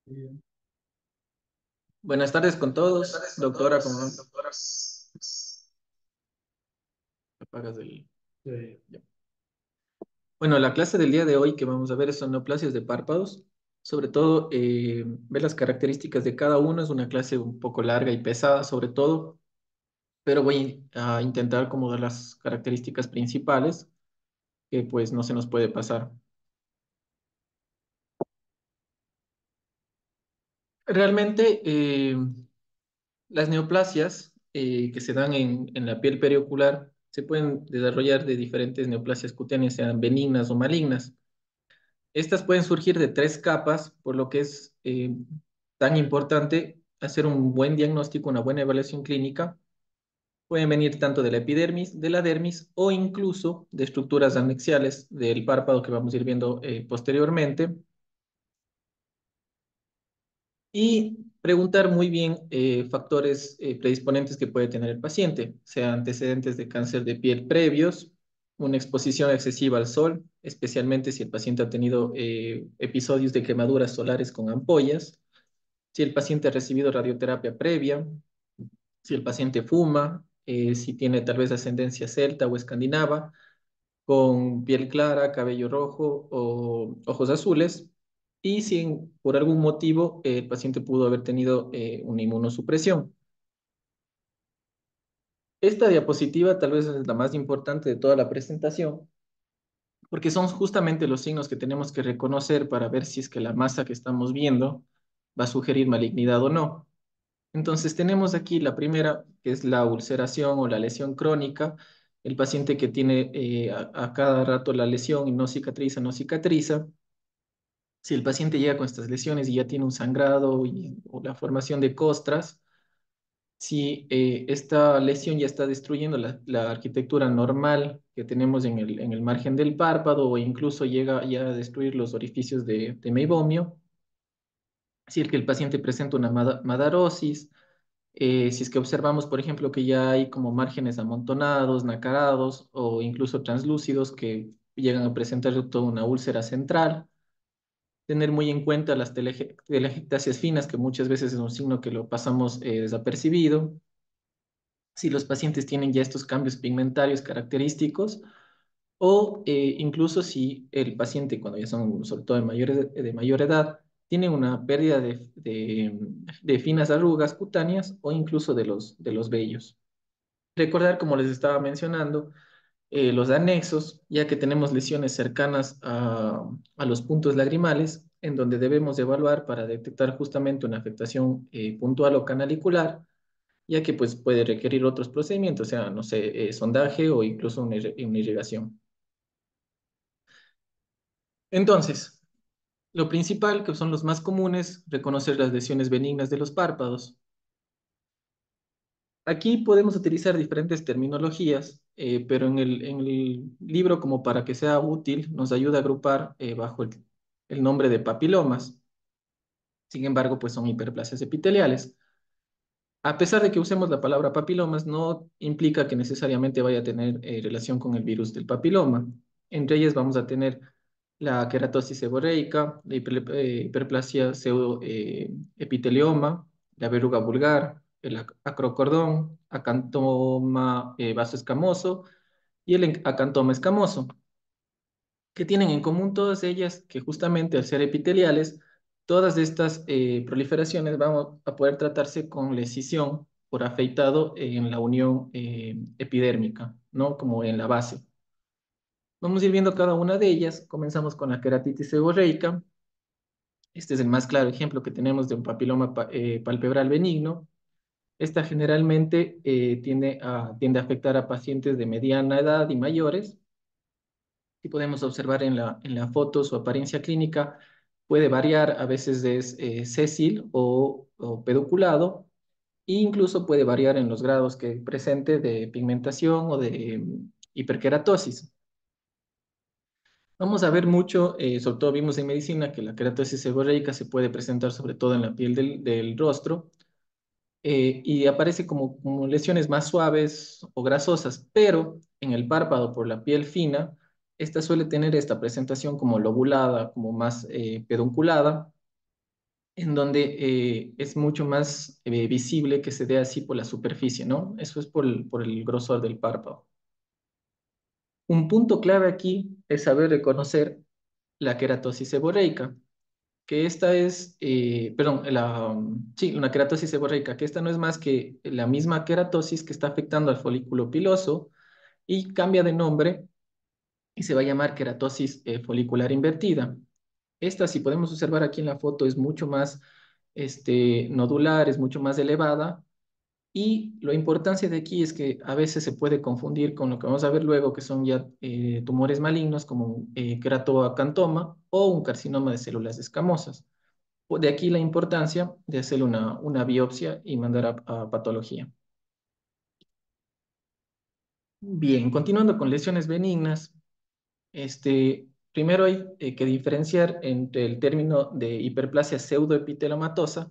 Bien. Buenas tardes con todos, doctora, ¿cómo apagas el... Sí. ya. Bueno, la clase del día de hoy que vamos a ver son neoplasias de párpados, sobre todo ver las características de cada uno, es una clase un poco larga y pesada sobre todo, pero voy a intentar como dar las características principales que pues no se nos puede pasar. Realmente las neoplasias que se dan en la piel periocular se pueden desarrollar de diferentes neoplasias cutáneas, sean benignas o malignas. Estas pueden surgir de tres capas, por lo que es tan importante hacer un buen diagnóstico, una buena evaluación clínica. Pueden venir tanto de la epidermis, de la dermis o incluso de estructuras anexiales del párpado que vamos a ir viendo posteriormente. Y preguntar muy bien factores predisponentes que puede tener el paciente, sea antecedentes de cáncer de piel previos, una exposición excesiva al sol, especialmente si el paciente ha tenido episodios de quemaduras solares con ampollas, si el paciente ha recibido radioterapia previa, si el paciente fuma, si tiene tal vez ascendencia celta o escandinava, con piel clara, cabello rojo o ojos azules, y si por algún motivo el paciente pudo haber tenido una inmunosupresión. Esta diapositiva tal vez es la más importante de toda la presentación, porque son justamente los signos que tenemos que reconocer para ver si es que la masa que estamos viendo va a sugerir malignidad o no. Entonces tenemos aquí la primera, que es la ulceración o la lesión crónica, el paciente que tiene a cada rato la lesión y no cicatriza, no cicatriza. Si el paciente llega con estas lesiones y ya tiene un sangrado o la formación de costras, si esta lesión ya está destruyendo la arquitectura normal que tenemos en el margen del párpado o incluso llega ya a destruir los orificios de meibomio, si el que el paciente presenta una madarosis, si es que observamos, por ejemplo, que ya hay como márgenes amontonados, nacarados o incluso translúcidos que llegan a presentar toda una úlcera central, tener muy en cuenta las telangiectasias finas, que muchas veces es un signo que lo pasamos desapercibido. Si los pacientes tienen ya estos cambios pigmentarios característicos, o incluso si el paciente, cuando ya son sobre todo de mayor edad, tiene una pérdida de finas arrugas cutáneas o incluso de los vellos. Recordar, como les estaba mencionando, los anexos, ya que tenemos lesiones cercanas a los puntos lagrimales, en donde debemos evaluar para detectar justamente una afectación puntual o canalicular, ya que pues, puede requerir otros procedimientos, o sea, no sé, sondaje o incluso una irrigación. Entonces, lo principal, que son los más comunes, reconocer las lesiones benignas de los párpados. Aquí podemos utilizar diferentes terminologías, pero en el libro, como para que sea útil, nos ayuda a agrupar bajo el nombre de papilomas. Sin embargo, pues son hiperplasias epiteliales. A pesar de que usemos la palabra papilomas, no implica que necesariamente vaya a tener relación con el virus del papiloma. Entre ellas vamos a tener la queratosis seborreica, la hiperplasia pseudoepitelioma, la verruga vulgar, el acrocordón, acantoma vasoescamoso y el acantoma escamoso, que tienen en común todas ellas que justamente al ser epiteliales, todas estas proliferaciones van a poder tratarse con la escisión por afeitado en la unión epidérmica, ¿no? Como en la base. Vamos a ir viendo cada una de ellas. Comenzamos con la queratitis seborreica. Este es el más claro ejemplo que tenemos de un papiloma palpebral benigno. Esta generalmente tiende a afectar a pacientes de mediana edad y mayores. Si podemos observar en la foto, su apariencia clínica puede variar, a veces es sésil o peduculado, e incluso puede variar en los grados que presente de pigmentación o de hiperkeratosis. Vamos a ver mucho, sobre todo vimos en medicina que la queratosis seborreica se puede presentar sobre todo en la piel del rostro y aparece como lesiones más suaves o grasosas, pero en el párpado por la piel fina, esta suele tener esta presentación como lobulada, como más pedunculada, en donde es mucho más visible que se dé así por la superficie, ¿no? Eso es por el grosor del párpado. Un punto clave aquí es saber reconocer la queratosis seborreica, que esta es, perdón, sí, una queratosis seborreica, que esta no es más que la misma queratosis que está afectando al folículo piloso y cambia de nombre y se va a llamar queratosis folicular invertida. Esta, si podemos observar aquí en la foto, es mucho más nodular, es mucho más elevada. Y la importancia de aquí es que a veces se puede confundir con lo que vamos a ver luego, que son ya tumores malignos como un keratoacantoma o un carcinoma de células escamosas. De aquí la importancia de hacer una biopsia y mandar a patología. Bien, continuando con lesiones benignas, primero hay que diferenciar entre el término de hiperplasia pseudoepitelomatosa,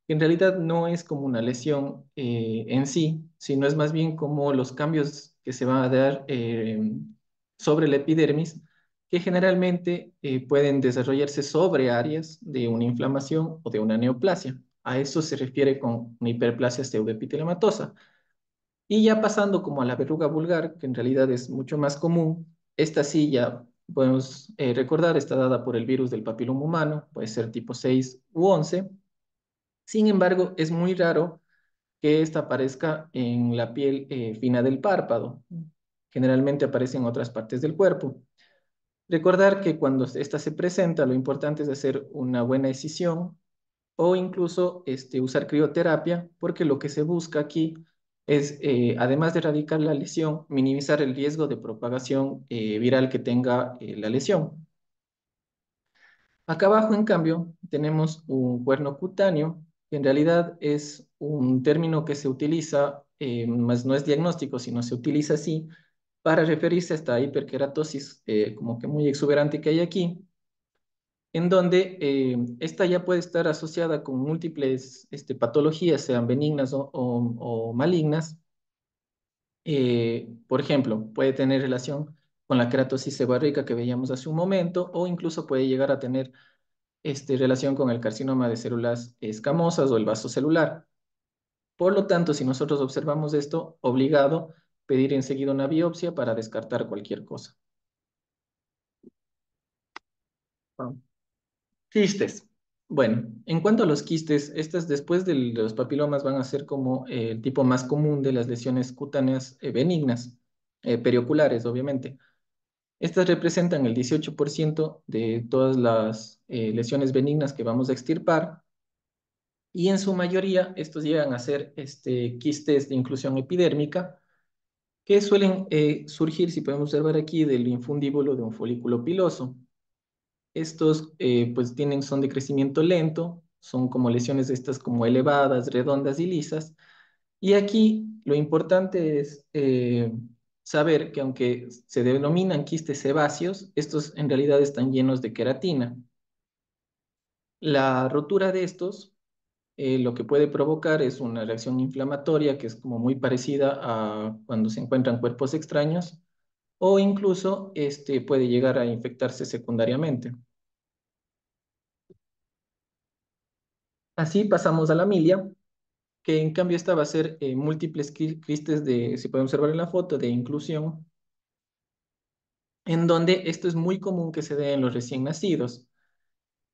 que en realidad no es como una lesión en sí, sino es más bien como los cambios que se van a dar sobre la epidermis, que generalmente pueden desarrollarse sobre áreas de una inflamación o de una neoplasia. A eso se refiere con una hiperplasia pseudoepitelomatosa. Y ya pasando como a la verruga vulgar, que en realidad es mucho más común, esta sí ya podemos recordar, está dada por el virus del papiloma humano, puede ser tipo 6 u 11. Sin embargo, es muy raro que esta aparezca en la piel fina del párpado. Generalmente aparece en otras partes del cuerpo. Recordar que cuando esta se presenta, lo importante es hacer una buena decisión o incluso usar crioterapia, porque lo que se busca aquí es, además de erradicar la lesión, minimizar el riesgo de propagación viral que tenga la lesión. Acá abajo, en cambio, tenemos un cuerno cutáneo, que en realidad es un término que se utiliza, más no es diagnóstico, sino se utiliza así para referirse a esta hiperkeratosis como que muy exuberante que hay aquí, en donde esta ya puede estar asociada con múltiples patologías, sean benignas o malignas. Por ejemplo, puede tener relación con la keratosis seborreica que veíamos hace un momento, o incluso puede llegar a tener relación con el carcinoma de células escamosas o el vaso celular. Por lo tanto, si nosotros observamos esto, obligado pedir enseguida una biopsia para descartar cualquier cosa. Wow. Quistes. Bueno, en cuanto a los quistes, estas después de los papilomas van a ser como el tipo más común de las lesiones cutáneas benignas, perioculares, obviamente. Estas representan el 18% de todas las lesiones benignas que vamos a extirpar y en su mayoría estos llegan a ser quistes de inclusión epidérmica que suelen surgir, si podemos observar aquí, del infundíbulo de un folículo piloso. Estos pues son de crecimiento lento, son como lesiones de estas como elevadas, redondas y lisas. Y aquí lo importante es saber que aunque se denominan quistes sebáceos, estos en realidad están llenos de queratina. La rotura de estos lo que puede provocar es una reacción inflamatoria que es como muy parecida a cuando se encuentran cuerpos extraños o incluso puede llegar a infectarse secundariamente. Así pasamos a la milia, que en cambio esta va a ser múltiples quistes de, si pueden observar en la foto, de inclusión, en donde esto es muy común que se dé en los recién nacidos.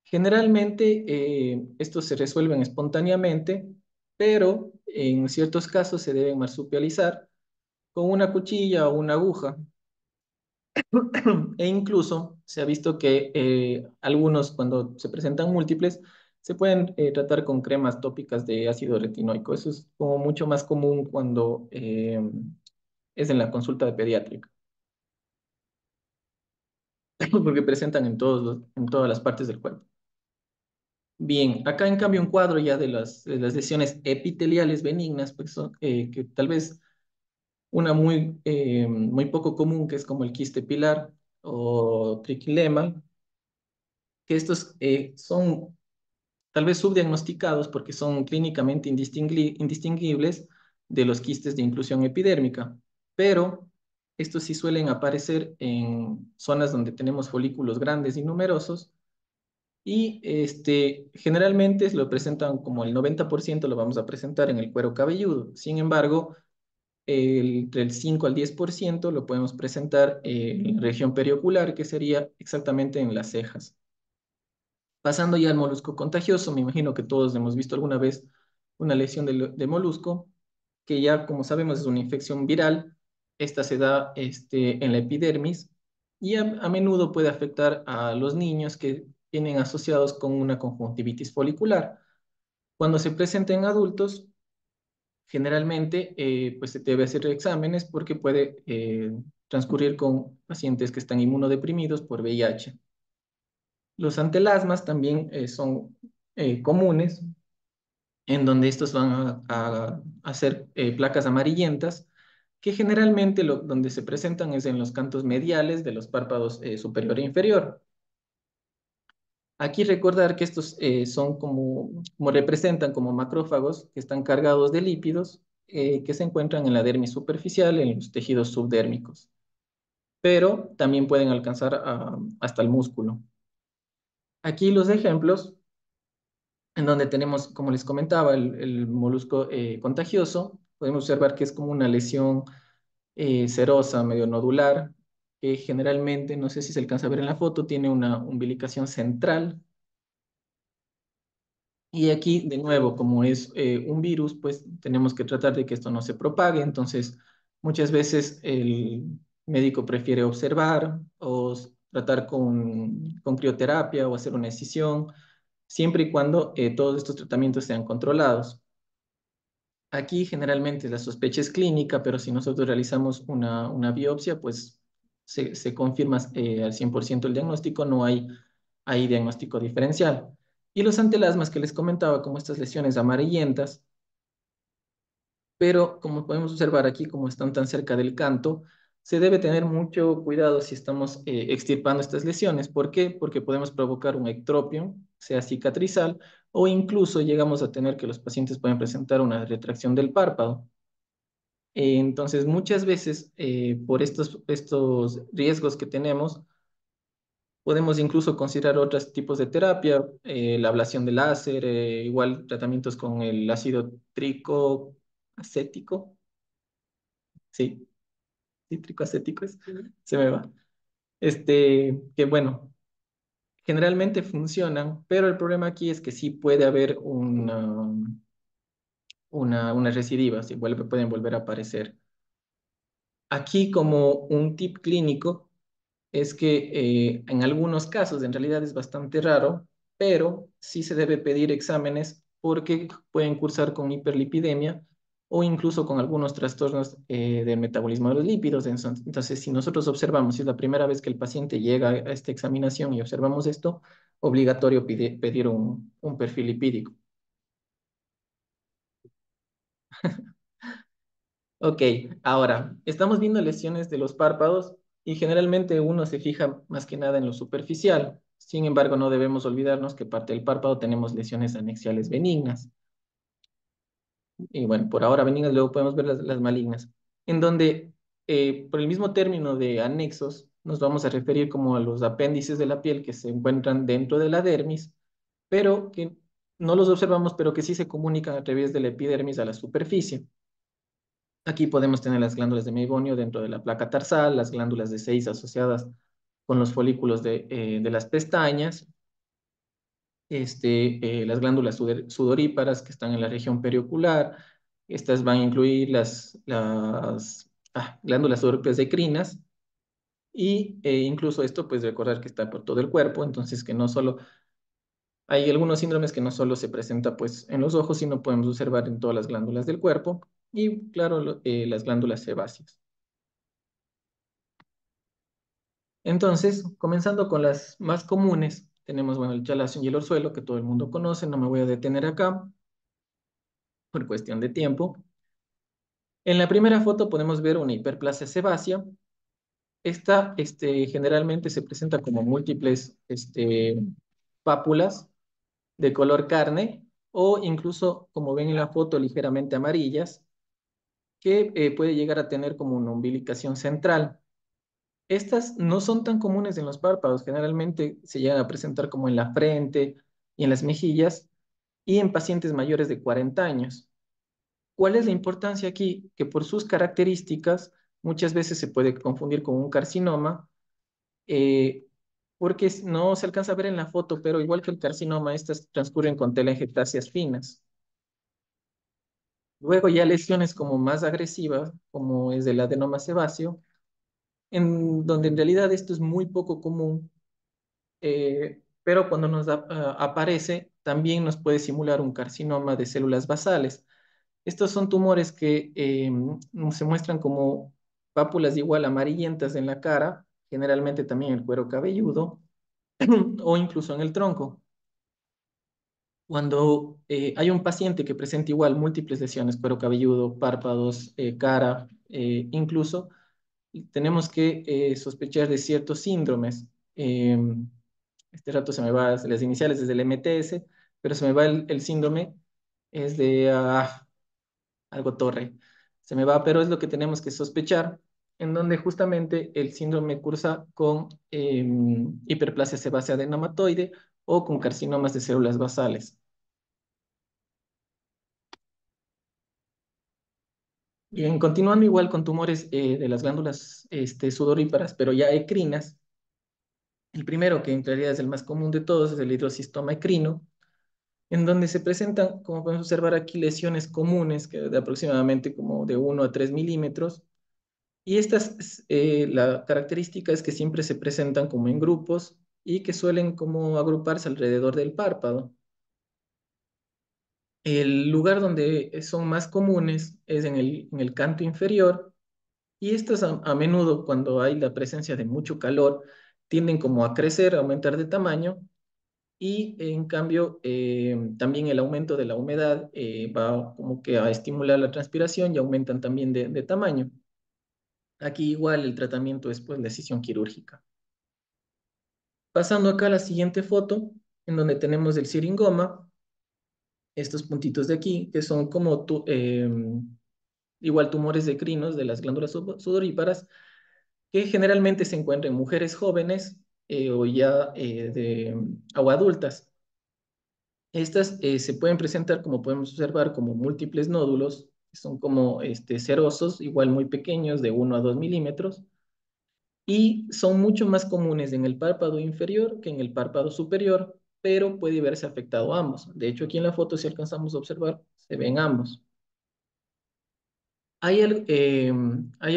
Generalmente estos se resuelven espontáneamente, pero en ciertos casos se deben marsupializar con una cuchilla o una aguja. E incluso se ha visto que algunos, cuando se presentan múltiples, se pueden tratar con cremas tópicas de ácido retinoico. Eso es como mucho más común cuando es en la consulta de pediátrica, porque presentan en todas las partes del cuerpo. Bien, acá en cambio un cuadro ya de las lesiones epiteliales benignas, pues que tal vez una muy poco común, que es como el quiste pilar o triquilema, que estos son tal vez subdiagnosticados porque son clínicamente indistinguibles de los quistes de inclusión epidérmica, pero estos sí suelen aparecer en zonas donde tenemos folículos grandes y numerosos Y generalmente lo presentan como el 90% lo vamos a presentar en el cuero cabelludo. Sin embargo, entre el 5 al 10% lo podemos presentar en la región periocular, que sería exactamente en las cejas. Pasando ya al molusco contagioso, me imagino que todos hemos visto alguna vez una lesión de molusco, que ya como sabemos es una infección viral. Esta se da en la epidermis y a menudo puede afectar a los niños que vienen asociados con una conjuntivitis folicular. Cuando se presenta en adultos, generalmente pues se debe hacer exámenes porque puede transcurrir con pacientes que están inmunodeprimidos por VIH. Los antelasmas también son comunes, en donde estos van a ser placas amarillentas, que generalmente donde se presentan es en los cantos mediales de los párpados superior e inferior. Aquí recordar que estos son como representan como macrófagos que están cargados de lípidos que se encuentran en la dermis superficial, en los tejidos subdérmicos, pero también pueden alcanzar hasta el músculo. Aquí los ejemplos en donde tenemos, como les comentaba, el molusco contagioso. Podemos observar que es como una lesión serosa, medio nodular, que generalmente, no sé si se alcanza a ver en la foto, tiene una umbilicación central. Y aquí, de nuevo, como es un virus, pues tenemos que tratar de que esto no se propague. Entonces, muchas veces el médico prefiere observar o tratar con crioterapia o hacer una excisión, siempre y cuando todos estos tratamientos sean controlados. Aquí generalmente la sospecha es clínica, pero si nosotros realizamos una biopsia, pues se confirma al 100% el diagnóstico, no hay diagnóstico diferencial. Y los antelasmas que les comentaba, como estas lesiones amarillentas, pero como podemos observar aquí, como están tan cerca del canto, se debe tener mucho cuidado si estamos extirpando estas lesiones. ¿Por qué? Porque podemos provocar un ectropio, sea cicatrizal, o incluso llegamos a tener que los pacientes pueden presentar una retracción del párpado. Entonces, muchas veces, por estos riesgos que tenemos, podemos incluso considerar otros tipos de terapia, la ablación de láser, igual tratamientos con el ácido tricoacético, sí, sí, tricoacético se me va. Que bueno, generalmente funcionan, pero el problema aquí es que sí puede haber una recidiva, pueden volver a aparecer. Aquí como un tip clínico, es que en algunos casos, en realidad es bastante raro, pero sí se debe pedir exámenes porque pueden cursar con hiperlipidemia o incluso con algunos trastornos del metabolismo de los lípidos. Entonces, si nosotros observamos, si es la primera vez que el paciente llega a esta examinación y observamos esto, obligatorio pedir un perfil lipídico. Ok, ahora, estamos viendo lesiones de los párpados y generalmente uno se fija más que nada en lo superficial. Sin embargo, no debemos olvidarnos que parte del párpado tenemos lesiones anexiales benignas. Y bueno, por ahora benignas, luego podemos ver las malignas, en donde por el mismo término de anexos nos vamos a referir como a los apéndices de la piel que se encuentran dentro de la dermis, pero que no los observamos, pero que sí se comunican a través de la epidermis a la superficie. Aquí podemos tener las glándulas de Meibomian dentro de la placa tarsal, las glándulas de Seyss asociadas con los folículos de las pestañas, las glándulas sudoríparas que están en la región periocular. Estas van a incluir las glándulas sudoríparas endocrinas y incluso esto, pues recordar que está por todo el cuerpo, entonces que no solo hay algunos síndromes que no solo se presenta pues en los ojos, sino podemos observar en todas las glándulas del cuerpo y claro, las glándulas sebáceas. Entonces, comenzando con las más comunes, tenemos, bueno, el chalación y el orzuelo, que todo el mundo conoce, no me voy a detener acá por cuestión de tiempo. En la primera foto podemos ver una hiperplasia sebácea. Esta generalmente se presenta como múltiples pápulas de color carne o incluso, como ven en la foto, ligeramente amarillas, que puede llegar a tener como una umbilicación central. Estas no son tan comunes en los párpados, generalmente se llegan a presentar como en la frente y en las mejillas y en pacientes mayores de 40 años. ¿Cuál es la importancia aquí? Que por sus características muchas veces se puede confundir con un carcinoma, eh, porque no se alcanza a ver en la foto, pero igual que el carcinoma, estas transcurren con telangiectasias finas. Luego ya lesiones como más agresivas, como es el adenoma sebáceo, en donde en realidad esto es muy poco común, pero cuando aparece también nos puede simular un carcinoma de células basales. Estos son tumores que se muestran como pápulas igual amarillentas en la cara, generalmente también en el cuero cabelludo o incluso en el tronco. Cuando hay un paciente que presenta igual múltiples lesiones, cuero cabelludo, párpados, cara, incluso, tenemos que sospechar de ciertos síndromes. Eh, este rato se me va las iniciales desde el MTS, pero se me va el síndrome, es de algo torre. Se me va, pero es lo que tenemos que sospechar, en donde justamente el síndrome cursa con hiperplasia sebácea adenomatoide o con carcinomas de células basales. Bien, continuando igual con tumores de las glándulas sudoríparas, pero ya ecrinas, el primero, que en realidad es el más común de todos, es el hidrocistoma ecrino, en donde se presentan, como podemos observar aquí, lesiones comunes que de aproximadamente como de 1 a 3 milímetros. Y estas, la característica es que siempre se presentan como en grupos y que suelen como agruparse alrededor del párpado. El lugar donde son más comunes es en el canto inferior, y estas a menudo, cuando hay la presencia de mucho calor, tienden como a crecer, a aumentar de tamaño, y en cambio también el aumento de la humedad va como que a estimular la transpiración y aumentan también de tamaño. Aquí igual el tratamiento es pues la decisión quirúrgica. Pasando acá a la siguiente foto, en donde tenemos el siringoma, estos puntitos de aquí, que son como igual tumores de crinos de las glándulas sudoríparas, que generalmente se encuentran en mujeres jóvenes o ya o adultas. Estas se pueden presentar, como podemos observar, como múltiples nódulos, que son como cerosos, igual muy pequeños, de 1 a 2 milímetros, y son mucho más comunes en el párpado inferior que en el párpado superior, pero puede verse afectado ambos. De hecho, aquí en la foto, si alcanzamos a observar, se ven ambos. Hay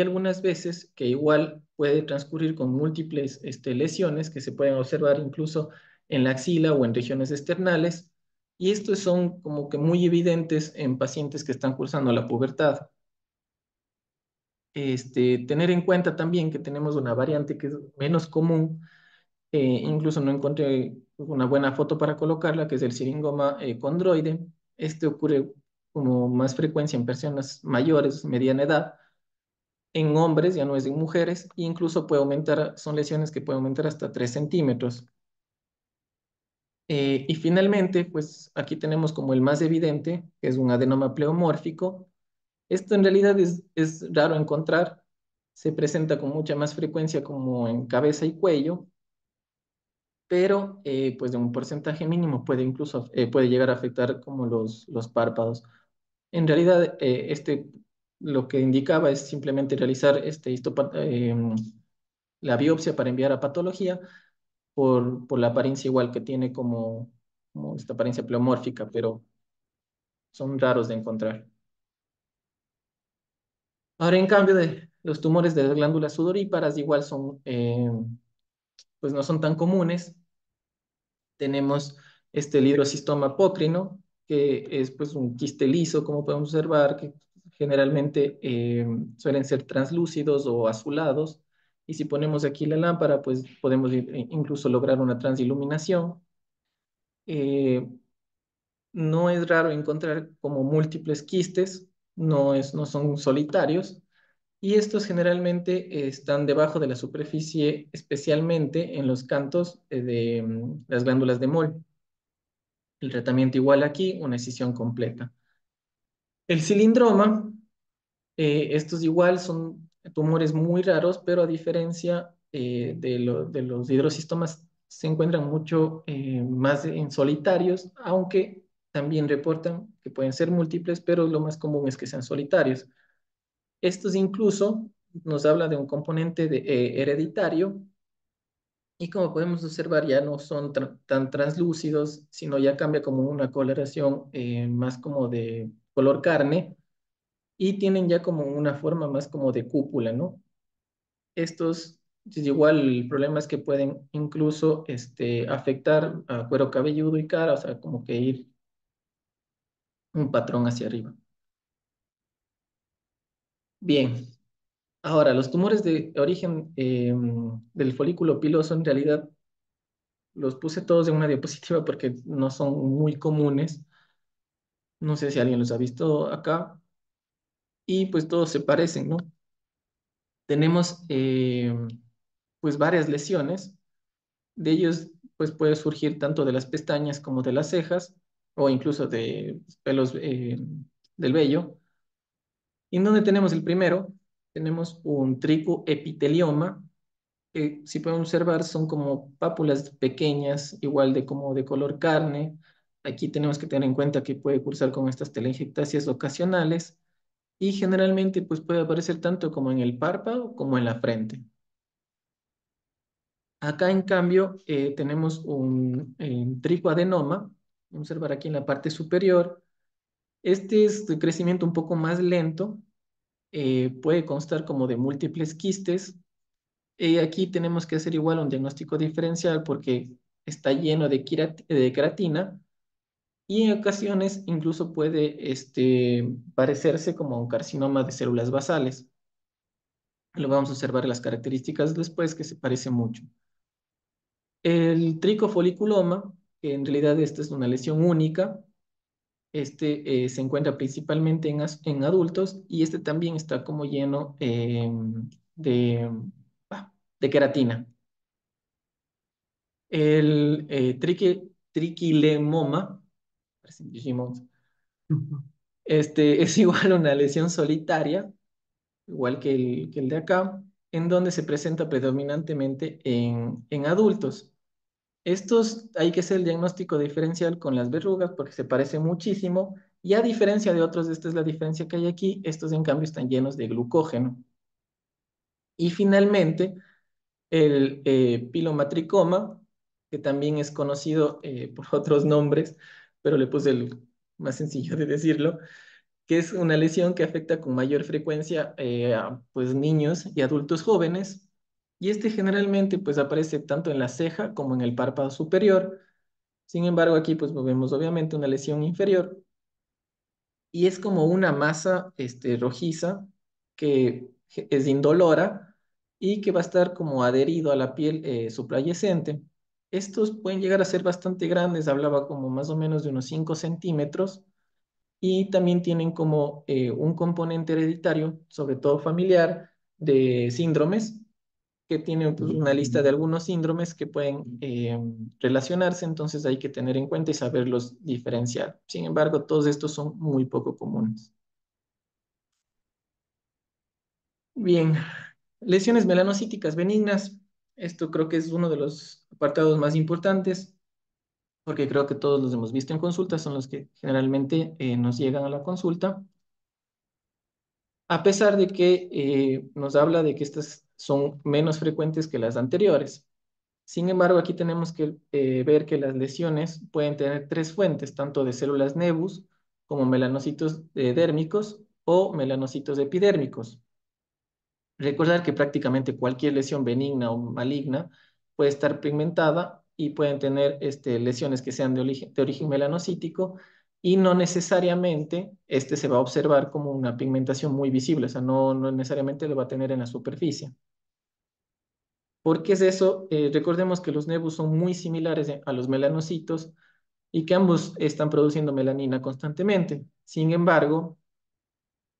algunas veces que igual puede transcurrir con múltiples lesiones que se pueden observar incluso en la axila o en regiones externales, y estos son como que muy evidentes en pacientes que están cursando la pubertad. Tener en cuenta también que tenemos una variante que es menos común, incluso no encontré una buena foto para colocarla, que es el siringoma condroide. Este ocurre como más frecuencia en personas mayores, mediana edad, en hombres, ya no es en mujeres, e incluso puede aumentar, son lesiones que pueden aumentar hasta 3 centímetros. Y finalmente, pues aquí tenemos como el más evidente, que es un adenoma pleomórfico. Esto en realidad es raro encontrar, se presenta con mucha más frecuencia como en cabeza y cuello, pero pues de un porcentaje mínimo puede incluso puede llegar a afectar como los párpados. En realidad, lo que indicaba es simplemente realizar la biopsia para enviar a patología por la apariencia igual que tiene como esta apariencia pleomórfica, pero son raros de encontrar. Ahora, en cambio, de los tumores de las glándulas sudoríparas igual pues no son tan comunes. Tenemos el hidrocistoma apócrino, que es pues un quiste liso, como podemos observar, que generalmente suelen ser translúcidos o azulados. Y si ponemos aquí la lámpara, pues podemos incluso lograr una transiluminación. Eh, no es raro encontrar como múltiples quistes, no son solitarios, y estos generalmente están debajo de la superficie, especialmente en los cantos de las glándulas de Moll. El tratamiento igual aquí, una excisión completa. El cilindroma, estos igual son tumores muy raros, pero a diferencia de los hidrosistomas se encuentran mucho más en solitarios, aunque también reportan que pueden ser múltiples, pero lo más común es que sean solitarios. Estos incluso nos habla de un componente hereditario y como podemos observar ya no son tan translúcidos, sino ya cambia como una coloración más como de color carne y tienen ya como una forma más como de cúpula, ¿no? Estos, pues, igual el problema es que pueden incluso afectar a cuero cabelludo y cara, o sea, como que ir un patrón hacia arriba. Bien, ahora los tumores de origen del folículo piloso en realidad los puse todos en una diapositiva porque no son muy comunes. No sé si alguien los ha visto acá y pues todos se parecen, ¿no? Tenemos pues varias lesiones. De ellos, pues puede surgir tanto de las pestañas como de las cejas o incluso de pelos del vello. ¿Y en donde tenemos el primero? Tenemos un tricoepitelioma, que si pueden observar son como pápulas pequeñas, igual de como de color carne. Aquí tenemos que tener en cuenta que puede cursar con estas telangiectasias ocasionales y generalmente pues puede aparecer tanto como en el párpado como en la frente. Acá, en cambio, tenemos un tricoadenoma. Vamos a observar aquí en la parte superior. Este es de crecimiento un poco más lento. Puede constar como de múltiples quistes. Aquí tenemos que hacer igual un diagnóstico diferencial porque está lleno de, de queratina y en ocasiones incluso puede parecerse como un carcinoma de células basales. Lo vamos a observar en las características después que se parece mucho. El tricofoliculoma, que en realidad esta es una lesión única, se encuentra principalmente en adultos y este también está como lleno de, de queratina. El triquilemoma, parece Digimon, es igual a una lesión solitaria, igual que el de acá, en donde se presenta predominantemente en adultos. Estos hay que hacer el diagnóstico diferencial con las verrugas porque se parecen muchísimo y a diferencia de otros, esta es la diferencia que hay aquí, estos en cambio están llenos de glucógeno. Y finalmente, el pilomatricoma, que también es conocido por otros nombres, pero le puse el más sencillo de decirlo, que es una lesión que afecta con mayor frecuencia a pues, niños y adultos jóvenes. Y este generalmente pues aparece tanto en la ceja como en el párpado superior. Sin embargo, aquí pues vemos obviamente una lesión inferior y es como una masa rojiza que es indolora y que va a estar como adherido a la piel subyacente. Estos pueden llegar a ser bastante grandes, hablaba como más o menos de unos 5 centímetros y también tienen como un componente hereditario, sobre todo familiar, de síndromes que tiene pues, una lista de algunos síndromes que pueden relacionarse, entonces hay que tener en cuenta y saberlos diferenciar. Sin embargo, todos estos son muy poco comunes. Bien, lesiones melanocíticas benignas. Esto creo que es uno de los apartados más importantes, porque creo que todos los hemos visto en consulta, son los que generalmente nos llegan a la consulta, a pesar de que nos habla de que estas son menos frecuentes que las anteriores. Sin embargo, aquí tenemos que ver que las lesiones pueden tener tres fuentes, tanto de células nevus como melanocitos dérmicos o melanocitos epidérmicos. Recordar que prácticamente cualquier lesión benigna o maligna puede estar pigmentada y pueden tener lesiones que sean de origen melanocítico y no necesariamente se va a observar como una pigmentación muy visible, o sea, no necesariamente lo va a tener en la superficie. ¿Por qué es eso? Recordemos que los nevus son muy similares a los melanocitos y que ambos están produciendo melanina constantemente. Sin embargo,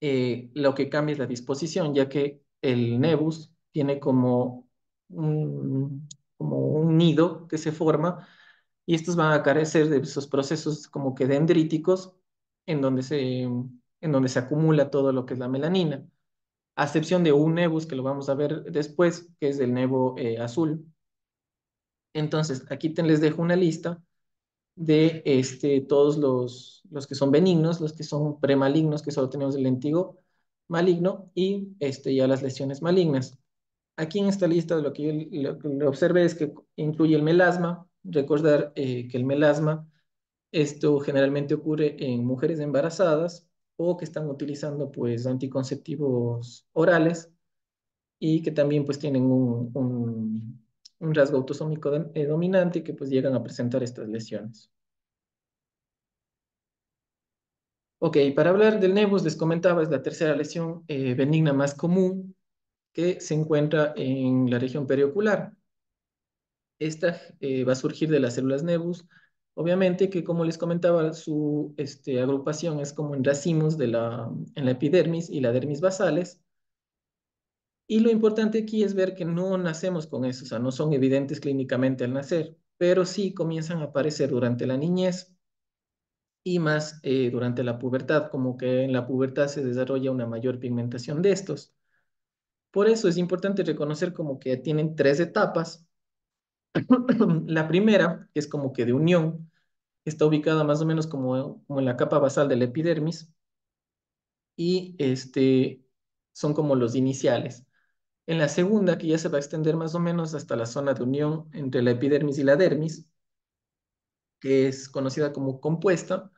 lo que cambia es la disposición, ya que el nevus tiene como un nido que se forma y estos van a carecer de esos procesos como que dendríticos en donde se acumula todo lo que es la melanina. a excepción de un nevus que lo vamos a ver después, que es el nevo azul. Entonces, aquí les dejo una lista de todos los que son benignos, los que son premalignos, que solo tenemos el lentigo maligno, y ya las lesiones malignas. Aquí en esta lista lo que lo que observé es que incluye el melasma. Recordar que el melasma, esto generalmente ocurre en mujeres embarazadas o que están utilizando pues anticonceptivos orales y que también pues tienen un rasgo autosómico dominante que pues llegan a presentar estas lesiones. Ok, para hablar del nevus, les comentaba, es la tercera lesión benigna más común que se encuentra en la región periocular. Esta va a surgir de las células nevus. Obviamente que, como les comentaba, su agrupación es como en racimos en la epidermis y la dermis basales. Y lo importante aquí es ver que no nacemos con eso, o sea, no son evidentes clínicamente al nacer, pero sí comienzan a aparecer durante la niñez y más durante la pubertad, como que en la pubertad se desarrolla una mayor pigmentación de estos. Por eso es importante reconocer como que tienen tres etapas. La primera, que es como que de unión, está ubicada más o menos como en la capa basal de la epidermis y son como los iniciales. En la segunda, que ya se va a extender más o menos hasta la zona de unión entre la epidermis y la dermis, que es conocida como compuesta,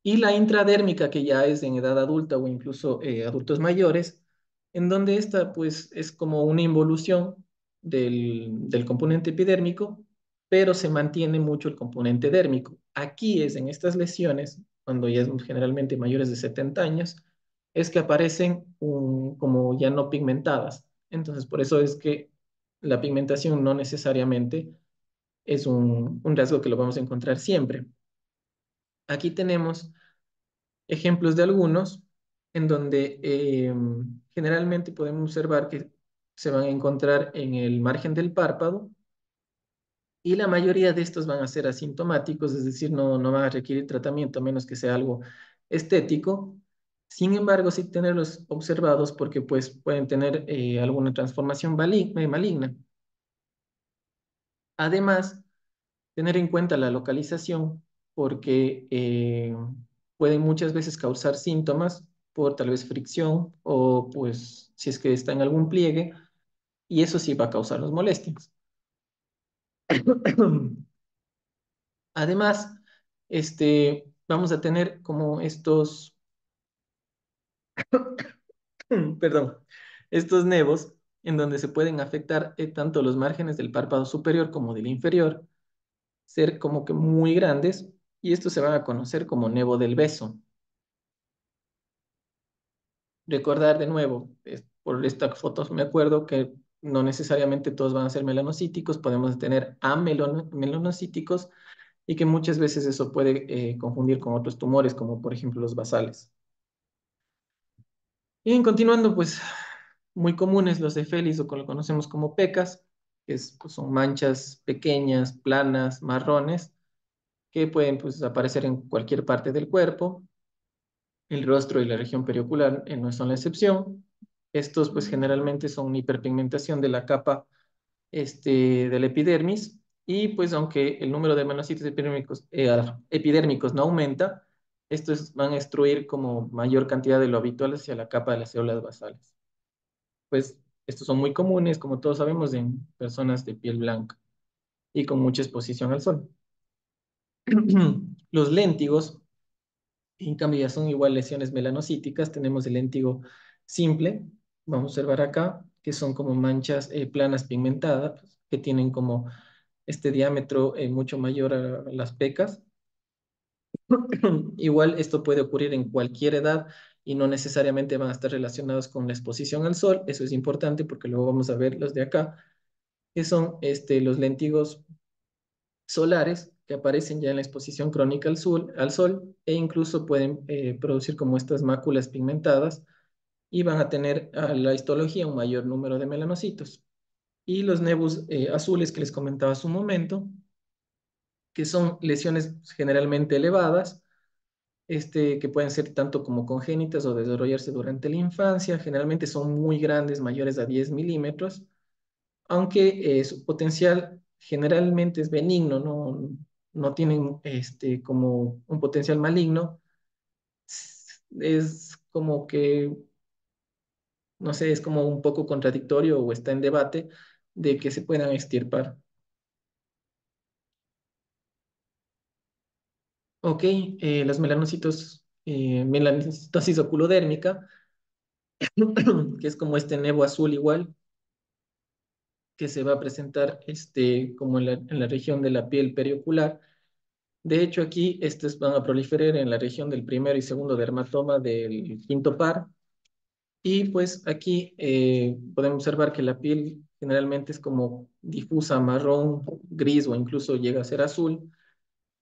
y la intradérmica, que ya es en edad adulta o incluso adultos mayores, en donde esta pues es como una involución del componente epidérmico, pero se mantiene mucho el componente dérmico. Aquí es en estas lesiones, cuando ya es generalmente mayores de 70 años, es que aparecen como ya no pigmentadas. Entonces, por eso es que la pigmentación no necesariamente es un rasgo que lo vamos a encontrar siempre. Aquí tenemos ejemplos de algunos en donde generalmente podemos observar que se van a encontrar en el margen del párpado y la mayoría de estos van a ser asintomáticos, es decir, no van a requerir tratamiento a menos que sea algo estético. Sin embargo, sí tenerlos observados porque pues, pueden tener alguna transformación maligna. Además, tener en cuenta la localización porque pueden muchas veces causar síntomas por tal vez fricción o pues si es que está en algún pliegue y eso sí va a causarnos molestias. Además, vamos a tener como perdón, estos nevos en donde se pueden afectar tanto los márgenes del párpado superior como del inferior, ser como que muy grandes y estos se van a conocer como nevo del beso. Recordar de nuevo, por esta foto me acuerdo que no necesariamente todos van a ser melanocíticos, podemos tener melanocíticos y que muchas veces eso puede confundir con otros tumores, como por ejemplo los basales. Y continuando, pues muy comunes los efelis o que lo conocemos como pecas, que pues, son manchas pequeñas, planas, marrones, que pueden pues, aparecer en cualquier parte del cuerpo. El rostro y la región periocular no son la excepción. Estos, pues, generalmente son hiperpigmentación de la capa de la epidermis y, pues, aunque el número de melocitos epidérmicos no aumenta, estos van a extruir como mayor cantidad de lo habitual hacia la capa de las células basales. Pues, estos son muy comunes, como todos sabemos, en personas de piel blanca y con mucha exposición al sol. Los léntigos en cambio, ya son igual lesiones melanocíticas. Tenemos el léntigo simple, vamos a observar acá, que son como manchas planas pigmentadas, pues, que tienen como este diámetro mucho mayor a las pecas. Igual esto puede ocurrir en cualquier edad y no necesariamente van a estar relacionados con la exposición al sol. Eso es importante porque luego vamos a ver los de acá, que son los léntigos solares que aparecen ya en la exposición crónica al sol e incluso pueden producir como estas máculas pigmentadas y van a tener a la histología un mayor número de melanocitos. Y los nevus azules que les comentaba hace un momento, que son lesiones generalmente elevadas, que pueden ser tanto como congénitas o desarrollarse durante la infancia. Generalmente son muy grandes, mayores a 10 milímetros, aunque su potencial generalmente es benigno, no tienen como un potencial maligno. Es como que, no sé, es como un poco contradictorio o está en debate de que se puedan extirpar. Ok, los melanocitos, melanocitosis oculodérmica, que es como este nevo azul igual, que se va a presentar como en la región de la piel periocular. De hecho, aquí estos van a proliferar en la región del primero y segundo dermatoma del quinto par. Y pues aquí podemos observar que la piel generalmente es como difusa, marrón, gris o incluso llega a ser azul.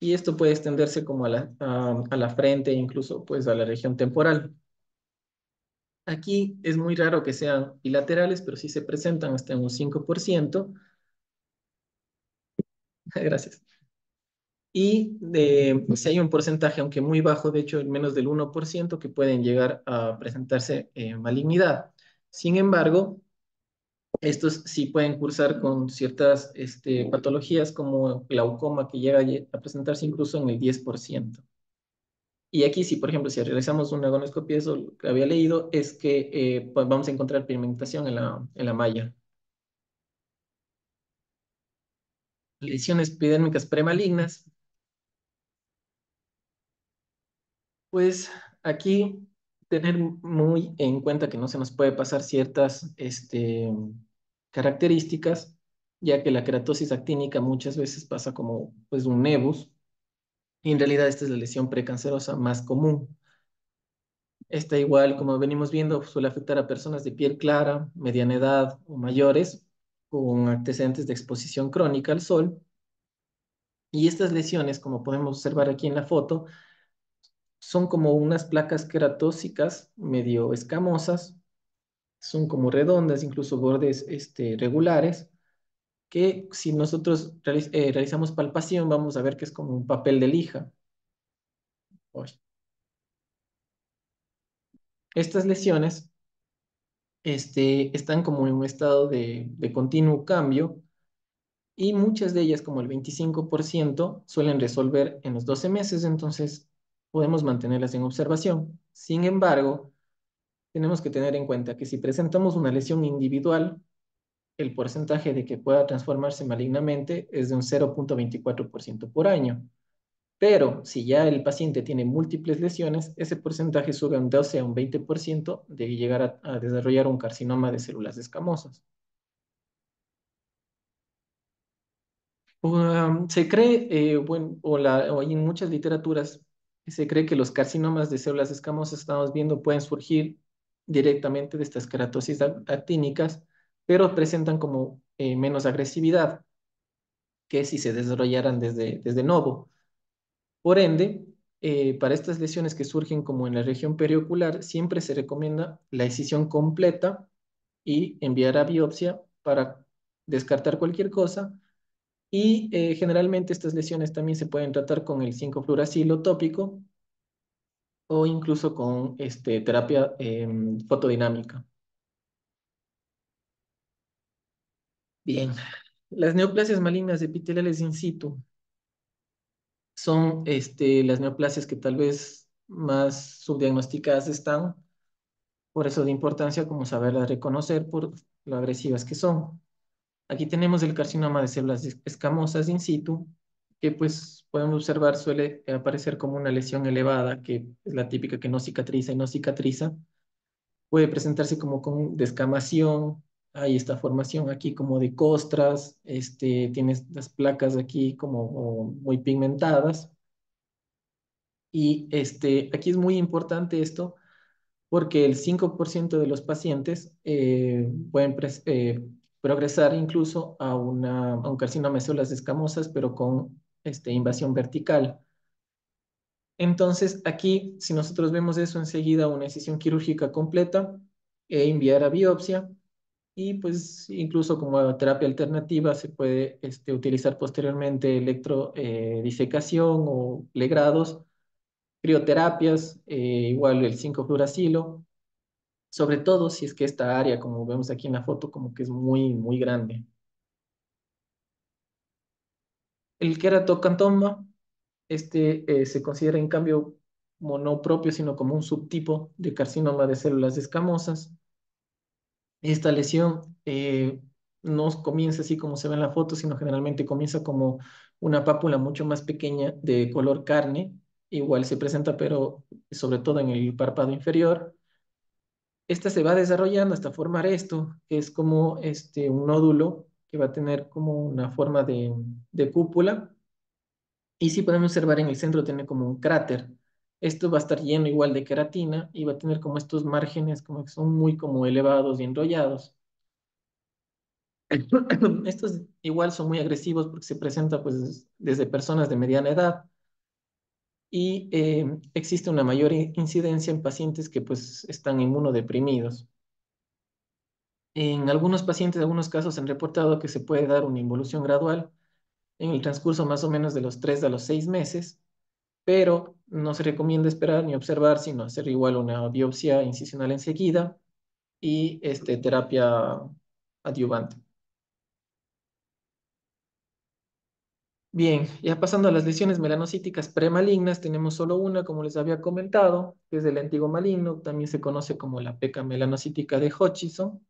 Y esto puede extenderse como a la frente e incluso pues a la región temporal. Aquí es muy raro que sean bilaterales, pero sí se presentan hasta en un 5%. Gracias. Y si hay un porcentaje, aunque muy bajo, de hecho, menos del 1%, que pueden llegar a presentarse malignidad. Sin embargo, estos sí pueden cursar con ciertas patologías como glaucoma, que llega a presentarse incluso en el 10%. Y aquí sí, por ejemplo, si realizamos una gonoscopia, eso lo que había leído es que pues vamos a encontrar pigmentación en la malla. Lesiones epidérmicas premalignas, pues aquí tener muy en cuenta que no se nos puede pasar ciertas características, ya que la queratosis actínica muchas veces pasa como pues un nevus, y en realidad esta es la lesión precancerosa más común. Esta igual, como venimos viendo, suele afectar a personas de piel clara, mediana edad o mayores, con antecedentes de exposición crónica al sol. Y estas lesiones, como podemos observar aquí en la foto, son como unas placas queratóxicas medio escamosas, son como redondas, incluso bordes regulares, que si nosotros realizamos palpación, vamos a ver que es como un papel de lija. Uy. Estas lesiones están como en un estado de continuo cambio, y muchas de ellas, como el 25%, suelen resolver en los 12 meses, entonces podemos mantenerlas en observación. Sin embargo, tenemos que tener en cuenta que si presentamos una lesión individual, el porcentaje de que pueda transformarse malignamente es de un 0,24% por año. Pero si ya el paciente tiene múltiples lesiones, ese porcentaje sube a un 12 a un 20% de llegar a desarrollar un carcinoma de células escamosas. Se cree, bueno, o hay en muchas literaturas, se cree que los carcinomas de células escamosas estamos viendo pueden surgir directamente de estas queratosis actínicas, pero presentan como menos agresividad que si se desarrollaran desde novo. Por ende, para estas lesiones que surgen como en la región periocular, siempre se recomienda la excisión completa y enviar a biopsia para descartar cualquier cosa. Y generalmente estas lesiones también se pueden tratar con el 5-fluoracilo tópico o incluso con terapia fotodinámica. Bien, las neoplasias malignas epiteliales in situ son las neoplasias que tal vez más subdiagnosticadas están, por eso de importancia como saberlas reconocer por lo agresivas que son. Aquí tenemos el carcinoma de células escamosas in situ, que pues podemos observar suele aparecer como una lesión elevada, que es la típica que no cicatriza y no cicatriza. Puede presentarse como con descamación, hay esta formación aquí como de costras, tienes las placas aquí como muy pigmentadas. Y aquí es muy importante esto porque el 5% de los pacientes pueden progresar incluso a un carcinoma de células escamosas, pero con invasión vertical. Entonces, aquí, si nosotros vemos eso enseguida, una decisión quirúrgica completa, enviar a biopsia, y pues incluso como terapia alternativa se puede utilizar posteriormente electrodisecación o legrados Crioterapias, igual el 5-fluoracilo, sobre todo si es que esta área, como vemos aquí en la foto, como que es muy, muy grande. El queratocantoma, se considera en cambio como no propio, sino como un subtipo de carcinoma de células escamosas. Esta lesión no comienza así como se ve en la foto, sino generalmente comienza como una pápula mucho más pequeña de color carne. Igual se presenta, pero sobre todo en el párpado inferior. Esta se va desarrollando hasta formar esto, que es como un nódulo que va a tener como una forma de cúpula. Y sí podemos observar en el centro tiene como un cráter. Esto va a estar lleno igual de queratina y va a tener como estos márgenes como que son muy como elevados y enrollados. Estos igual son muy agresivos porque se presenta pues desde personas de mediana edad y existe una mayor incidencia en pacientes que pues están inmunodeprimidos. En algunos pacientes, algunos casos han reportado que se puede dar una involución gradual en el transcurso más o menos de los 3 a los 6 meses, pero no se recomienda esperar ni observar, sino hacer igual una biopsia incisional enseguida y terapia adyuvante. Bien, ya pasando a las lesiones melanocíticas premalignas, tenemos solo una, como les había comentado, que es el lentigo maligno, también se conoce como la peca melanocítica de Hutchinson.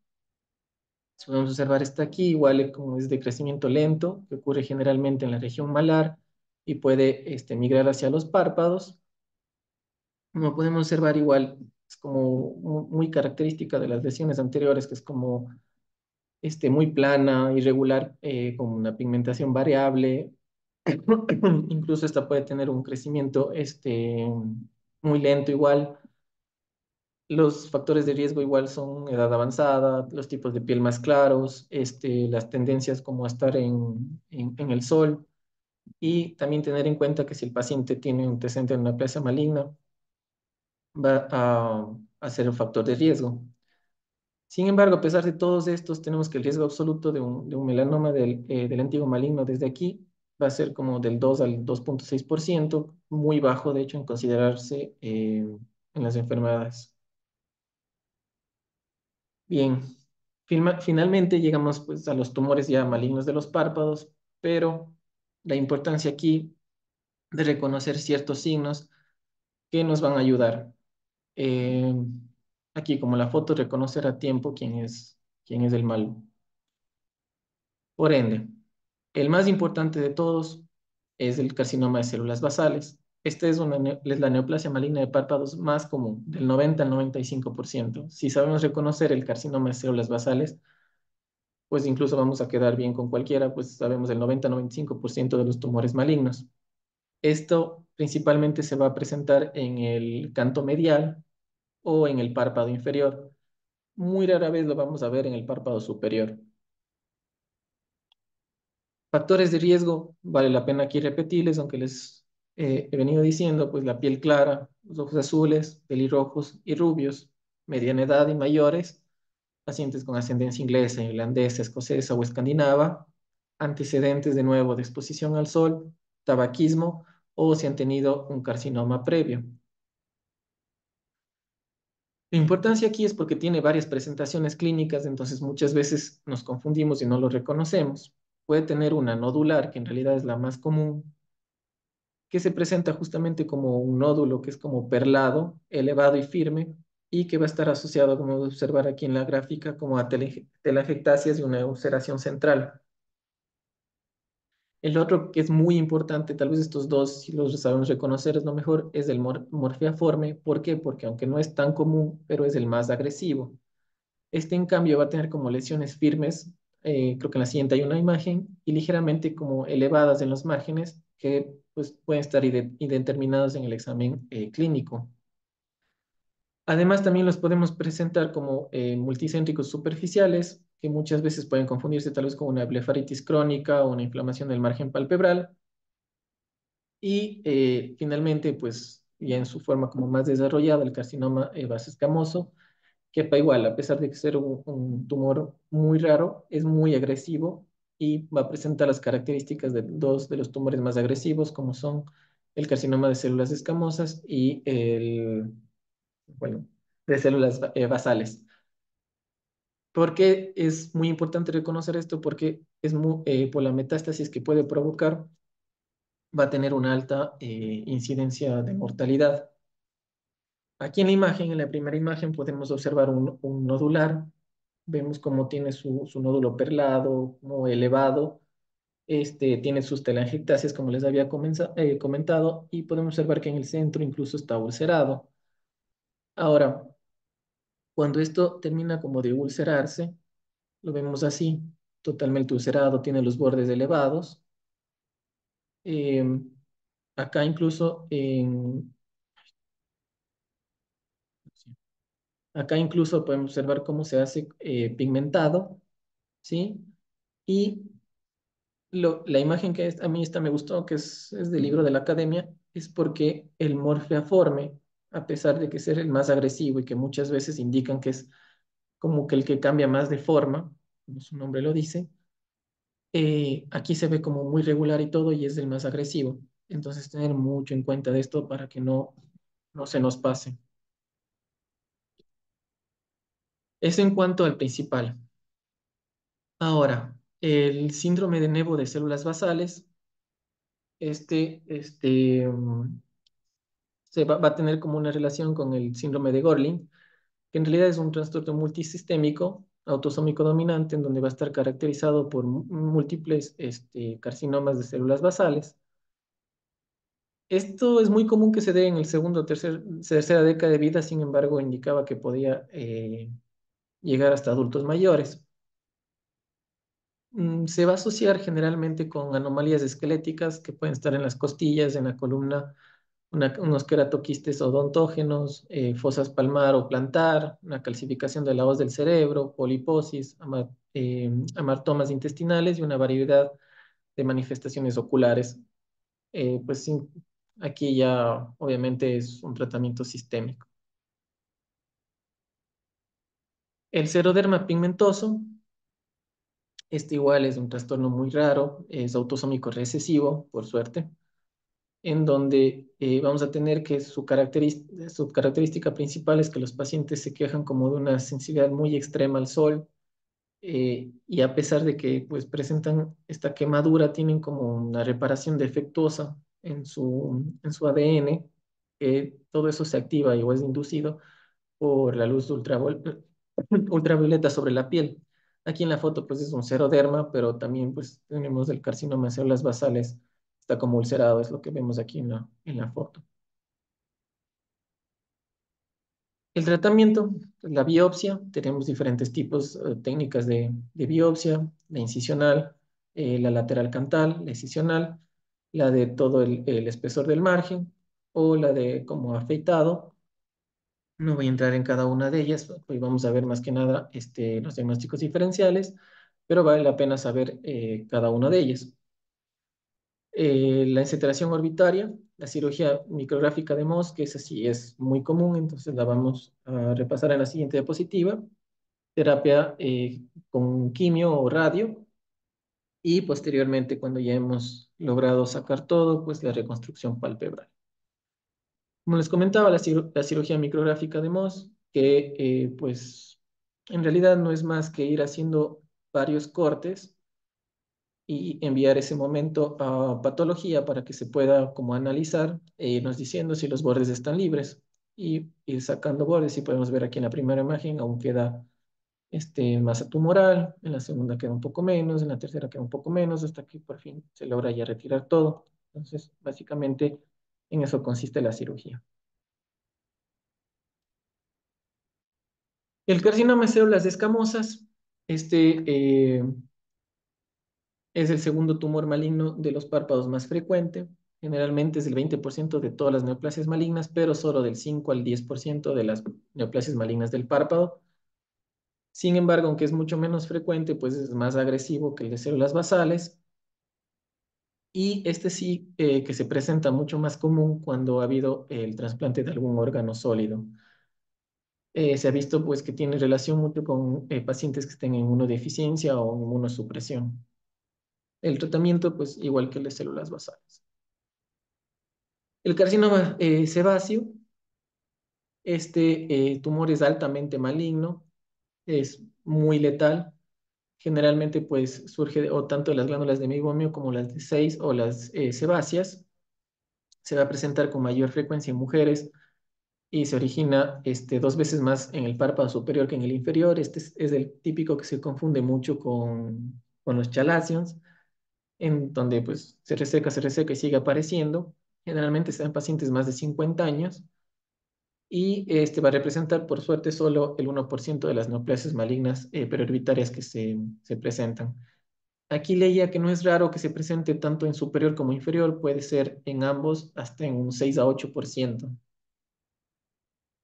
Si podemos observar está aquí, igual como es de crecimiento lento, que ocurre generalmente en la región malar y puede migrar hacia los párpados. Como podemos observar, igual es como muy característica de las lesiones anteriores, que es como muy plana, irregular, con una pigmentación variable. Incluso esta puede tener un crecimiento muy lento igual. Los factores de riesgo igual son edad avanzada, los tipos de piel más claros, las tendencias como a estar en el sol y también tener en cuenta que si el paciente tiene un antecedente de una neoplasia maligna, va a ser un factor de riesgo. Sin embargo, a pesar de todos estos, tenemos que el riesgo absoluto de un melanoma del lentigo maligno desde aquí va a ser como del 2 al 2,6%, muy bajo, de hecho, en considerarse en las enfermedades. Bien, finalmente llegamos pues a los tumores ya malignos de los párpados, pero la importancia aquí de reconocer ciertos signos que nos van a ayudar. Eh, Aquí, como la foto, reconocer a tiempo quién es el malo. Por ende, el más importante de todos es el carcinoma de células basales. Esta es la neoplasia maligna de párpados más común, del 90 al 95%. Si sabemos reconocer el carcinoma de células basales, pues incluso vamos a quedar bien con cualquiera, pues sabemos el 90-95% de los tumores malignos. Esto principalmente se va a presentar en el canto medial o en el párpado inferior. Muy rara vez lo vamos a ver en el párpado superior. Factores de riesgo, vale la pena aquí repetirles, aunque les he venido diciendo, pues la piel clara, los ojos azules, pelirrojos y rubios, mediana edad y mayores, pacientes con ascendencia inglesa, irlandesa, escocesa o escandinava, antecedentes de nuevo de exposición al sol, tabaquismo o si han tenido un carcinoma previo. La importancia aquí es porque tiene varias presentaciones clínicas, entonces muchas veces nos confundimos y no lo reconocemos. Puede tener una nodular, que en realidad es la más común, que se presenta justamente como un nódulo que es como perlado, elevado y firme, y que va a estar asociado, como observar aquí en la gráfica, como a telangiectasias y una ulceración central. El otro que es muy importante, tal vez estos dos, si los sabemos reconocer, es lo mejor, es el morfiaforme. ¿Por qué? Porque aunque no es tan común, pero es el más agresivo. Este, en cambio, va a tener como lesiones firmes, creo que en la siguiente hay una imagen, y ligeramente como elevadas en los márgenes, que pues, pueden estar indeterminados en el examen clínico. Además, también los podemos presentar como multicéntricos superficiales, que muchas veces pueden confundirse tal vez con una blefaritis crónica o una inflamación del margen palpebral. Y finalmente, pues ya en su forma como más desarrollada, el carcinoma vasoescamoso, que pa igual, a pesar de ser un tumor muy raro, es muy agresivo y va a presentar las características de dos de los tumores más agresivos, como son el carcinoma de células escamosas y bueno, de células basales. ¿Por qué es muy importante reconocer esto? Porque por la metástasis que puede provocar, va a tener una alta incidencia de mortalidad. Aquí en la imagen, en la primera imagen, podemos observar un nodular. Vemos cómo tiene su nódulo perlado, como elevado. Tiene sus telangiectasias, como les había comentado, y podemos observar que en el centro incluso está ulcerado. Ahora, cuando esto termina como de ulcerarse, lo vemos así, totalmente ulcerado, tiene los bordes elevados. Eh, Acá incluso acá incluso podemos observar cómo se hace pigmentado, ¿sí? Y la imagen que a mí esta me gustó, que es del libro de la academia, es porque el morfeaforme, a pesar de que ser el más agresivo y que muchas veces indican que es como que el que cambia más de forma, como su nombre lo dice, aquí se ve como muy regular y todo y es el más agresivo. Entonces, tener mucho en cuenta de esto para que no se nos pase. Eso en cuanto al principal. Ahora, el síndrome de Nevo de células basales, va a tener como una relación con el síndrome de Gorlin, que en realidad es un trastorno multisistémico, autosómico dominante, en donde va a estar caracterizado por múltiples carcinomas de células basales. Esto es muy común que se dé en el segundo o tercera década de vida, sin embargo, indicaba que podía llegar hasta adultos mayores. Se va a asociar generalmente con anomalías esqueléticas que pueden estar en las costillas, en la columna, unos queratoquistes odontógenos, fosas palmar o plantar, una calcificación de la hoz del cerebro, poliposis, amartomas intestinales y una variedad de manifestaciones oculares. Pues sí, aquí ya obviamente es un tratamiento sistémico. El seroderma pigmentoso, este igual es un trastorno muy raro, es autosómico recesivo, por suerte, en donde vamos a tener que su característica principal es que los pacientes se quejan como de una sensibilidad muy extrema al sol, y a pesar de que pues presentan esta quemadura, tienen como una reparación defectuosa en su ADN, todo eso se activa o es inducido por la luz ultravioleta sobre la piel. Aquí en la foto pues es un xeroderma, pero también pues tenemos el carcinoma de células basales, está como ulcerado, es lo que vemos aquí en la foto. El tratamiento, la biopsia, tenemos diferentes tipos, técnicas de biopsia, la incisional, la lateral cantal, la incisional, la de todo el espesor del margen o la de como afeitado. No voy a entrar en cada una de ellas, hoy vamos a ver más que nada los diagnósticos diferenciales, pero vale la pena saber cada una de ellas. La encetración orbitaria, la cirugía micrográfica de Mohs, que esa sí es muy común, entonces la vamos a repasar en la siguiente diapositiva. Terapia con quimio o radio, y posteriormente, cuando ya hemos logrado sacar todo, pues la reconstrucción palpebral. Como les comentaba, la cirugía micrográfica de Mohs, que pues en realidad no es más que ir haciendo varios cortes y enviar ese momento a patología para que se pueda como analizar, nos diciendo si los bordes están libres y ir sacando bordes. Y podemos ver aquí en la primera imagen aún queda masa tumoral, en la segunda queda un poco menos, en la tercera queda un poco menos, hasta que por fin se logra ya retirar todo. Entonces, básicamente en eso consiste la cirugía. El carcinoma de células escamosas, este es el segundo tumor maligno de los párpados más frecuente. Generalmente es el 20% de todas las neoplasias malignas, pero solo del 5 al 10% de las neoplasias malignas del párpado. Sin embargo, aunque es mucho menos frecuente, pues es más agresivo que el de células basales. Y este sí que se presenta mucho más común cuando ha habido el trasplante de algún órgano sólido. Se ha visto pues que tiene relación mucho con pacientes que estén en inmunodeficiencia o inmunosupresión. El tratamiento, pues igual que el de células basales. El carcinoma sebáceo, este tumor es altamente maligno, es muy letal. Generalmente, pues, surge o tanto de las glándulas de meiomio como las de 6 o las sebáceas. Se va a presentar con mayor frecuencia en mujeres y se origina dos veces más en el párpado superior que en el inferior. Este es el típico que se confunde mucho con los chalazions, en donde pues se reseca y sigue apareciendo. Generalmente está en pacientes más de 50 años y este va a representar, por suerte, solo el 1% de las neoplasias malignas periorbitarias que se presentan. Aquí leía que no es raro que se presente tanto en superior como inferior, puede ser en ambos hasta en un 6 a 8%.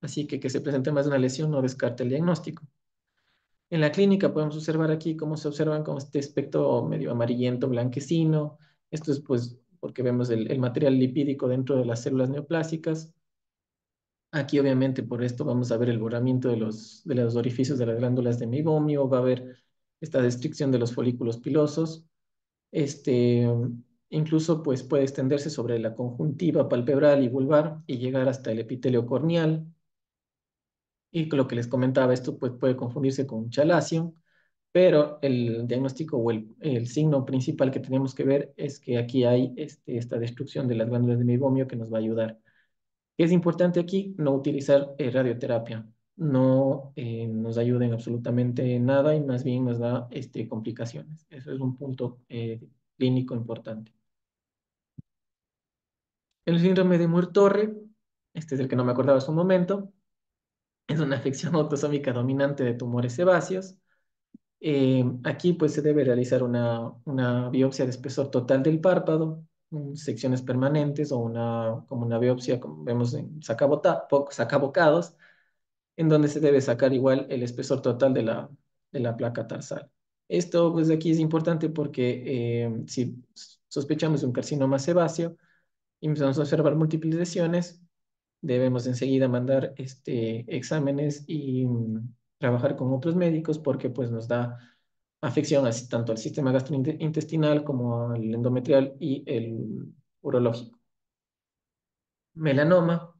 Así que se presente más de una lesión no descarta el diagnóstico. En la clínica podemos observar aquí cómo se observan con este aspecto medio amarillento, blanquecino. Esto es pues porque vemos el material lipídico dentro de las células neoplásicas. Aquí obviamente por esto vamos a ver el borramiento de los orificios de las glándulas de meiomio, va a haber esta destricción de los folículos pilosos. Este, incluso pues puede extenderse sobre la conjuntiva palpebral y vulvar y llegar hasta el epitelio corneal. Y con lo que les comentaba, esto pues, puede confundirse con un chalacio, pero el diagnóstico o el signo principal que tenemos que ver es que aquí hay esta destrucción de las glándulas de meiomio que nos va a ayudar. Es importante aquí no utilizar radioterapia, no nos ayuda en absolutamente nada y más bien nos da complicaciones. Eso es un punto clínico importante. El síndrome de Muir-Torre, este es el que no me acordaba hace un momento, es una afección autosómica dominante de tumores sebáceos. Aquí pues se debe realizar una biopsia de espesor total del párpado, secciones permanentes o como una biopsia, como vemos en sacabocados, en donde se debe sacar igual el espesor total de la placa tarsal. Esto pues aquí es importante porque si sospechamos un carcinoma sebáceo y empezamos a observar múltiples lesiones, debemos enseguida mandar exámenes y trabajar con otros médicos porque pues nos da afección así, tanto al sistema gastrointestinal como al endometrial y el urológico. Melanoma,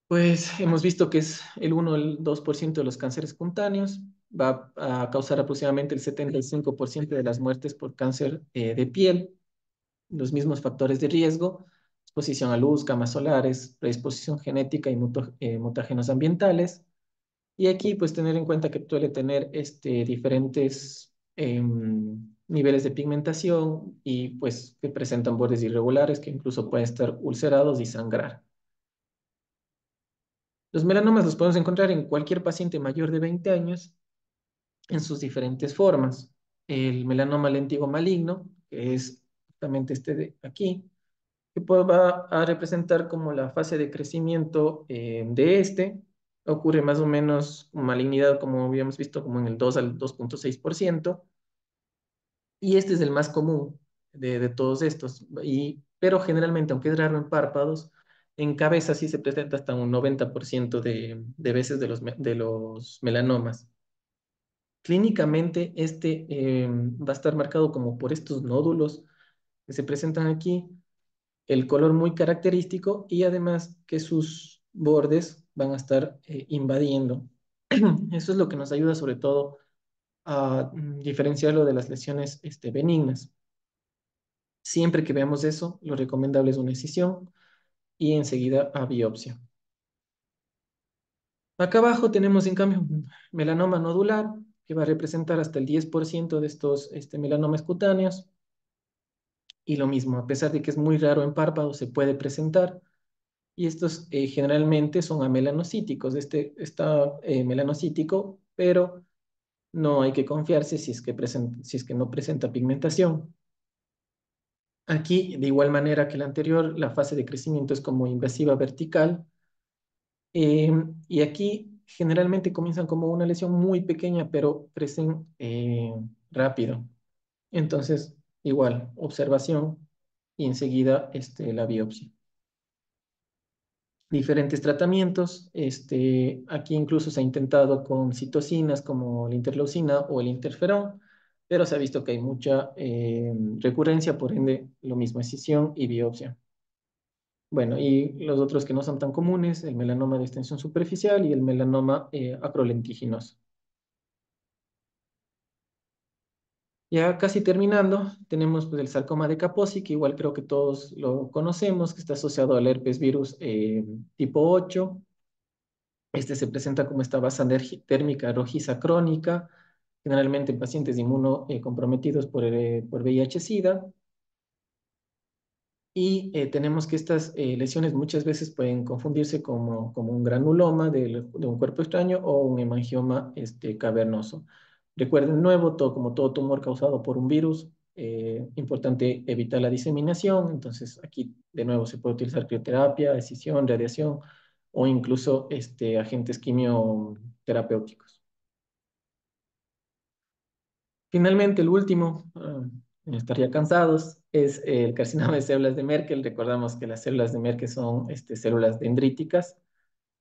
pues hemos visto que es el 1 o el 2% de los cánceres cutáneos, va a causar aproximadamente el 75% de las muertes por cáncer de piel, los mismos factores de riesgo, exposición a luz, camas solares, predisposición genética y mutágenos ambientales. Y aquí, pues, tener en cuenta que suele tener diferentes niveles de pigmentación y, pues, que presentan bordes irregulares que incluso pueden estar ulcerados y sangrar. Los melanomas los podemos encontrar en cualquier paciente mayor de 20 años en sus diferentes formas. El melanoma lentigo maligno, que es justamente este de aquí, que va a representar como la fase de crecimiento de ocurre más o menos con malignidad, como habíamos visto, como en el 2 al 2,6%, y este es el más común de todos estos, pero generalmente, aunque es raro en párpados, en cabeza sí se presenta hasta un 90% de veces de los melanomas. Clínicamente, va a estar marcado como por estos nódulos que se presentan aquí, el color muy característico y además que sus bordes van a estar invadiendo. Eso es lo que nos ayuda sobre todo a diferenciarlo de las lesiones benignas. Siempre que veamos eso, lo recomendable es una excisión y enseguida a biopsia. Acá abajo tenemos en cambio un melanoma nodular que va a representar hasta el 10% de estos melanomas cutáneos. Y lo mismo, a pesar de que es muy raro en párpados, se puede presentar. Y estos generalmente son amelanocíticos. Este está melanocítico, pero no hay que confiarse si es que no presenta pigmentación. Aquí, de igual manera que la anterior, la fase de crecimiento es como invasiva vertical. Y aquí generalmente comienzan como una lesión muy pequeña, pero crecen rápido. Entonces, igual, observación y enseguida la biopsia. Diferentes tratamientos. Aquí incluso se ha intentado con citocinas como la interleucina o el interferón, pero se ha visto que hay mucha recurrencia, por ende, lo mismo, escisión y biopsia. Bueno, y los otros que no son tan comunes, el melanoma de extensión superficial y el melanoma acrolentiginoso. Ya casi terminando, tenemos pues, el sarcoma de Kaposi, que igual creo que todos lo conocemos, que está asociado al herpes virus tipo 8. Este se presenta como esta base térmica rojiza crónica, generalmente en pacientes inmunocomprometidos por VIH-Sida. Y tenemos que estas lesiones muchas veces pueden confundirse como un granuloma de un cuerpo extraño o un hemangioma cavernoso. Recuerden, de nuevo, como todo tumor causado por un virus, importante evitar la diseminación. Entonces, aquí de nuevo se puede utilizar crioterapia, escisión, radiación o incluso agentes quimioterapéuticos. Finalmente, el último, estaría cansados, es el carcinoma de células de Merkel. Recordamos que las células de Merkel son células dendríticas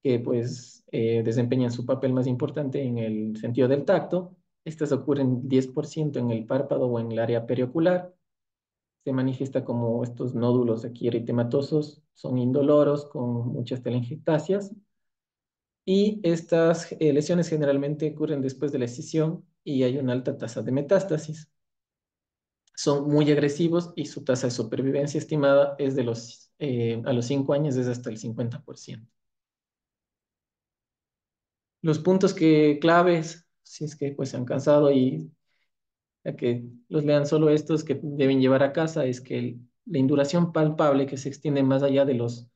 que pues desempeñan su papel más importante en el sentido del tacto. Estas ocurren 10% en el párpado o en el área periocular. Se manifiesta como estos nódulos aquí eritematosos, son indoloros con muchas telangiectasias y estas lesiones generalmente ocurren después de la escisión y hay una alta tasa de metástasis. Son muy agresivos y su tasa de supervivencia estimada es a los 5 años es hasta el 50%. Los puntos claves, si es que pues se han cansado y a que los lean solo estos que deben llevar a casa, es que la induración palpable que se extiende más allá de los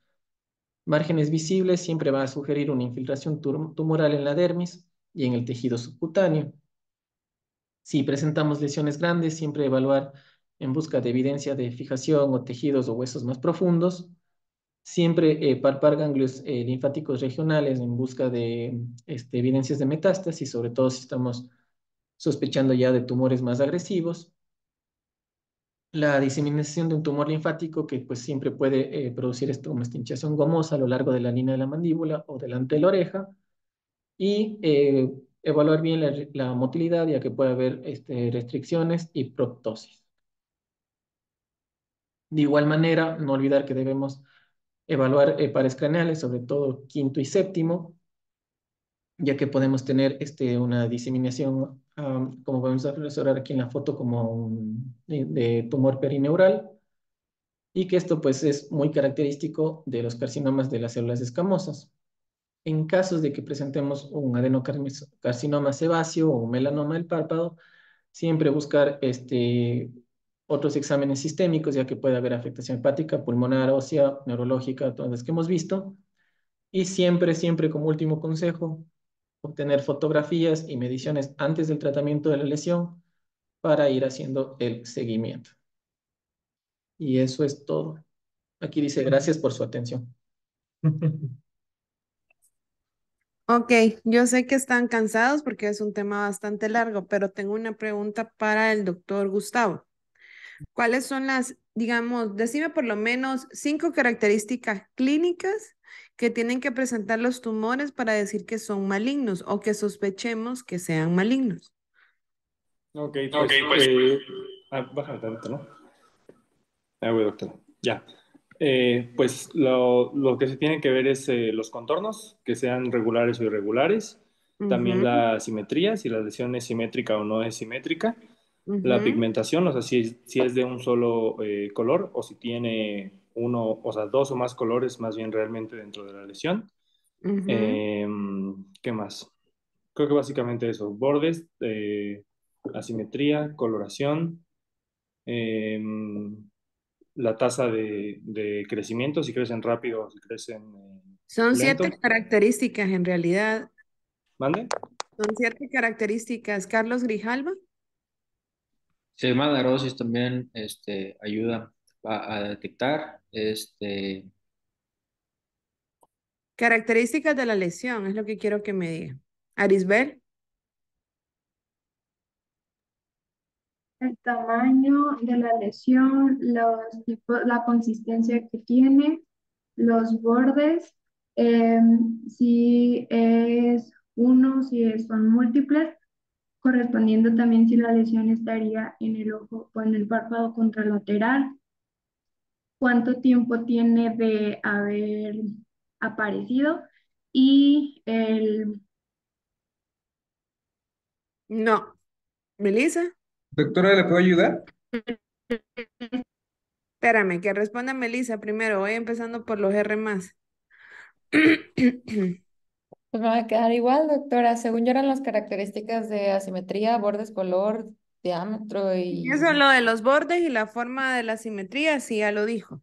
márgenes visibles siempre va a sugerir una infiltración tumoral en la dermis y en el tejido subcutáneo. Si presentamos lesiones grandes, siempre evaluar en busca de evidencia de fijación o tejidos o huesos más profundos. Siempre palpar ganglios linfáticos regionales en busca de evidencias de metástasis, sobre todo si estamos sospechando ya de tumores más agresivos. La diseminación de un tumor linfático que pues siempre puede producir esto como esta hinchazón gomosa a lo largo de la línea de la mandíbula o delante de la oreja. Y evaluar bien la motilidad, ya que puede haber restricciones y proptosis. De igual manera, no olvidar que debemos evaluar pares craneales, sobre todo quinto y séptimo, ya que podemos tener una diseminación, como podemos observar aquí en la foto, de tumor perineural, y que esto pues es muy característico de los carcinomas de las células escamosas. En casos de que presentemos un adenocarcinoma sebáceo o un melanoma del párpado, siempre buscar otros exámenes sistémicos, ya que puede haber afectación hepática, pulmonar, ósea, neurológica, todas las que hemos visto. Y siempre, siempre como último consejo, obtener fotografías y mediciones antes del tratamiento de la lesión para ir haciendo el seguimiento. Y eso es todo. Aquí dice gracias por su atención. Ok, yo sé que están cansados porque es un tema bastante largo, pero tengo una pregunta para el doctor Gustavo. ¿Cuáles son digamos, decime por lo menos 5 características clínicas que tienen que presentar los tumores para decir que son malignos o que sospechemos que sean malignos? Ok, Ok, pues, pues. bájame tantito, ¿no? Ah, güey, doctor. Ya. Pues lo que se tiene que ver es los contornos, que sean regulares o irregulares. También Ujú, la simetría, si la lesión es simétrica o no es simétrica. La ujú, pigmentación, o sea, si es de un solo color o si tiene uno, o sea, dos o más colores más bien realmente dentro de la lesión. ujú. Eh, ¿Qué más? Creo que básicamente eso, bordes, asimetría, coloración, eh, la tasa de crecimiento, si crecen rápido o si crecen Son lento. 7 características en realidad. ¿Mande? Son 7 características. Carlos Grijalva. Si el Manarosis también ayuda a detectar. Características de la lesión, es lo que quiero que me diga. Arisbel. El tamaño de la lesión, los tipos, la consistencia que tiene, los bordes, si es uno, son múltiples, correspondiendo también si la lesión estaría en el ojo o en el párpado contralateral, cuánto tiempo tiene de haber aparecido y el... No. Melissa, Doctora, ¿le puedo ayudar? espérame, que responda Melissa primero. Voy empezando por los R más. Pues me va a quedar igual, doctora. Según yo eran las características de asimetría, bordes, color, diámetro Eso es y... lo de los bordes y la forma de la simetría, sí, ya lo dijo.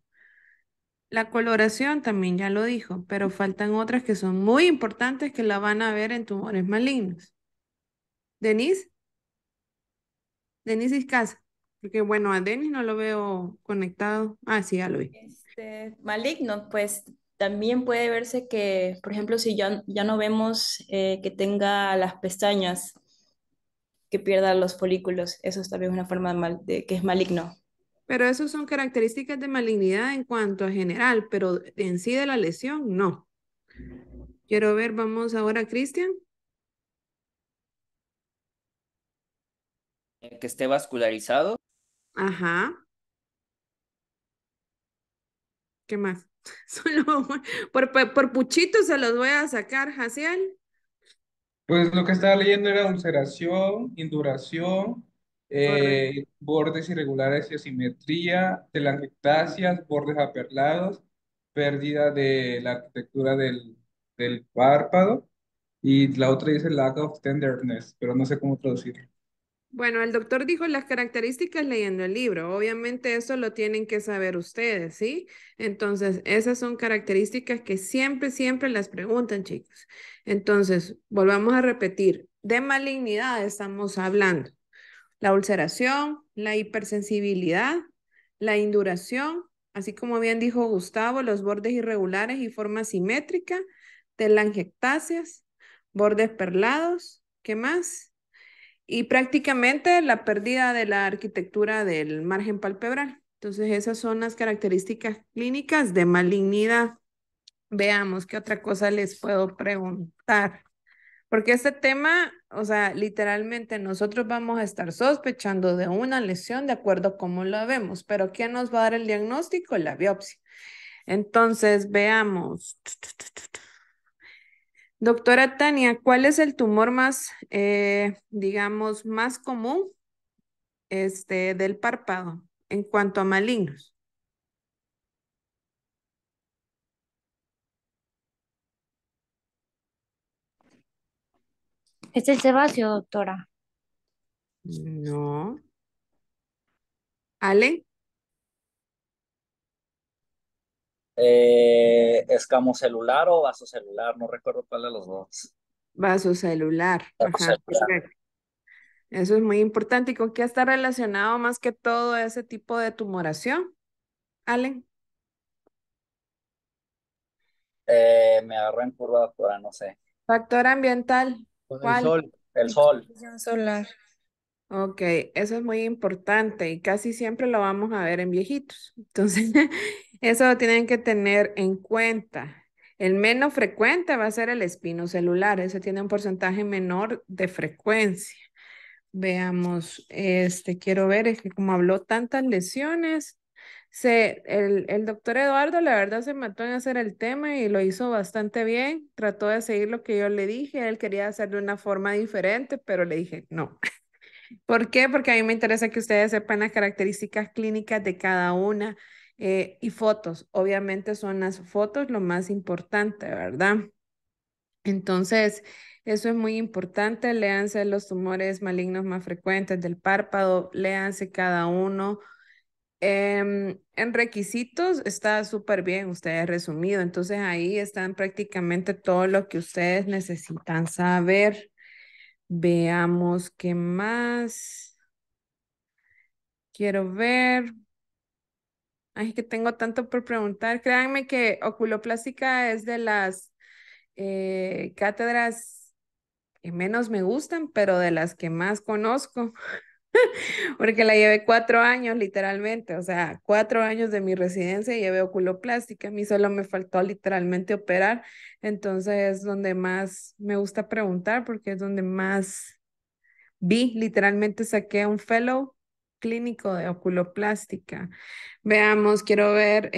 La coloración también ya lo dijo, pero faltan otras que son muy importantes que la van a ver en tumores malignos. Denise, Denise Iscasa, porque bueno, a Denis no lo veo conectado. Ah, sí, ya lo vi. Maligno, pues también puede verse que, por ejemplo, si ya no vemos que tenga las pestañas, que pierda los folículos, eso es también una forma de que es maligno. Pero eso son características de malignidad en cuanto a general, pero en sí de la lesión, no. Quiero ver, vamos ahora, Cristian. Que esté vascularizado. Ajá. ¿Qué más? Solo por puchito se los voy a sacar, Jaciel. Pues lo que estaba leyendo era ulceración, induración, Correcto. bordes irregulares y asimetría, telangiectasias, bordes aperlados, pérdida de la arquitectura del párpado, y la otra dice lack of tenderness, pero no sé cómo traducirlo. Bueno, el doctor dijo las características leyendo el libro. Obviamente eso lo tienen que saber ustedes, ¿sí? Entonces, esas son características que siempre, siempre las preguntan, chicos. Entonces, volvamos a repetir. De malignidad estamos hablando. La ulceración, la hipersensibilidad, la induración, así como bien dijo Gustavo, los bordes irregulares y forma simétrica, telangiectasias, bordes perlados, ¿qué más? Y prácticamente la pérdida de la arquitectura del margen palpebral. Entonces, esas son las características clínicas de malignidad. Veamos qué otra cosa les puedo preguntar. Porque este tema, o sea, literalmente nosotros vamos a estar sospechando de una lesión de acuerdo a cómo lo vemos, pero ¿quién nos va a dar el diagnóstico? La biopsia. Entonces, veamos. Doctora Tania, ¿cuál es el tumor más, digamos, más común del párpado en cuanto a malignos? Es el sebáceo, doctora. No. ¿Ale? Escamocelular o vasocelular, no recuerdo cuál de los dos. Vasocelular. Ajá, Vasocelular. perfecto. Eso es muy importante. ¿Y con qué está relacionado más que todo ese tipo de tumoración? ¿Allen? Me agarró en curva, doctora, no sé. Factor ambiental. Con el ¿Cuál? sol. El sol. Exposición solar. Ok, eso es muy importante y casi siempre lo vamos a ver en viejitos. Entonces, eso lo tienen que tener en cuenta. El menos frecuente va a ser el espinocelular. Ese tiene un porcentaje menor de frecuencia. Veamos, quiero ver, es que como habló tantas lesiones, el doctor Eduardo, la verdad, se mató en hacer el tema y lo hizo bastante bien. Trató de seguir lo que yo le dije. Él quería hacer de una forma diferente, pero le dije no. ¿Por qué? Porque a mí me interesa que ustedes sepan las características clínicas de cada una y fotos. Obviamente son las fotos lo más importante, ¿verdad? Entonces, eso es muy importante. Léanse los tumores malignos más frecuentes del párpado, léanse cada uno. En requisitos está súper bien ustedes resumido, entonces ahí están prácticamente todo lo que ustedes necesitan saber. Veamos qué más. Quiero ver. Ay, es que tengo tanto por preguntar. Créanme que oculoplástica es de las cátedras que menos me gustan, pero de las que más conozco, porque la llevé 4 años literalmente, o sea, 4 años de mi residencia y llevé oculoplástica. A mí solo me faltó literalmente operar, entonces es donde más me gusta preguntar, porque es donde más vi, literalmente saqué un fellow clínico de oculoplástica. Veamos, quiero ver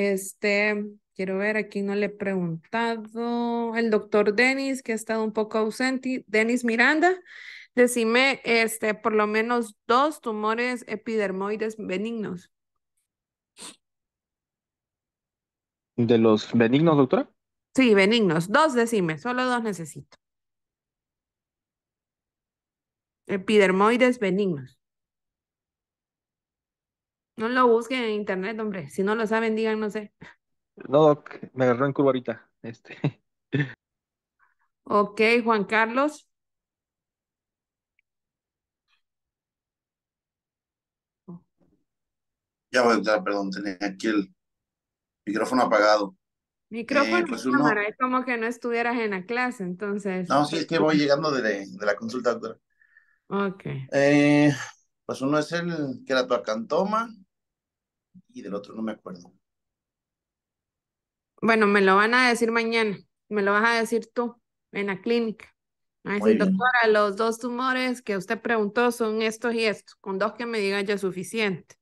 a quién no le he preguntado. El doctor Denis, que ha estado un poco ausente. Denis Miranda, decime, por lo menos 2 tumores epidermoides benignos. ¿De los benignos, doctora? Sí, benignos. 2, decime, solo 2 necesito. Epidermoides benignos. No lo busquen en internet, hombre. Si no lo saben, digan, no sé. No, doc, me agarró en curva ahorita. Ok, Juan Carlos. Ya voy a entrar, perdón, tenía aquí el micrófono apagado. Micrófono Pues y cámara, uno, es como que no estuvieras en la clase, entonces. no, sí, es que voy llegando de la consulta, doctora. Ok. Eh, pues uno es el queratoacantoma y del otro no me acuerdo. Bueno, me lo van a decir mañana. Me lo vas a decir tú en la clínica. Me va a Muy decir, bien. doctora, los 2 tumores que usted preguntó son estos y estos. Con 2 que me digan ya es suficiente.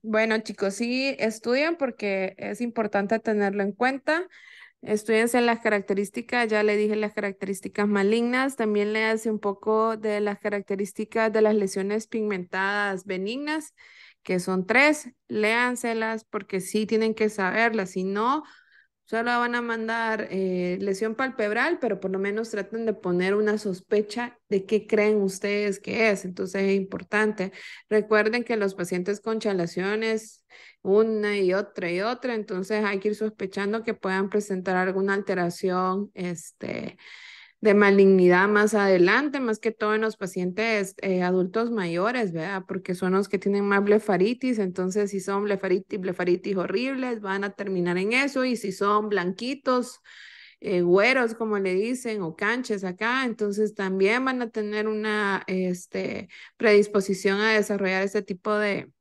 Bueno, chicos, sí, estudian porque es importante tenerlo en cuenta. Estudiense las características, ya le dije las características malignas, también le hace un poco de las características de las lesiones pigmentadas benignas, que son 3, léanselas porque sí tienen que saberlas, si no, solo van a mandar lesión palpebral, pero por lo menos traten de poner una sospecha de qué creen ustedes que es. Entonces es importante. Recuerden que los pacientes con chalaciones, una y otra, entonces hay que ir sospechando que puedan presentar alguna alteración, de malignidad más adelante, más que todo en los pacientes adultos mayores, ¿verdad? Porque son los que tienen más blefaritis, entonces si son blefaritis horribles, van a terminar en eso, y si son blanquitos, güeros, como le dicen, o canches acá, entonces también van a tener una predisposición a desarrollar ese tipo de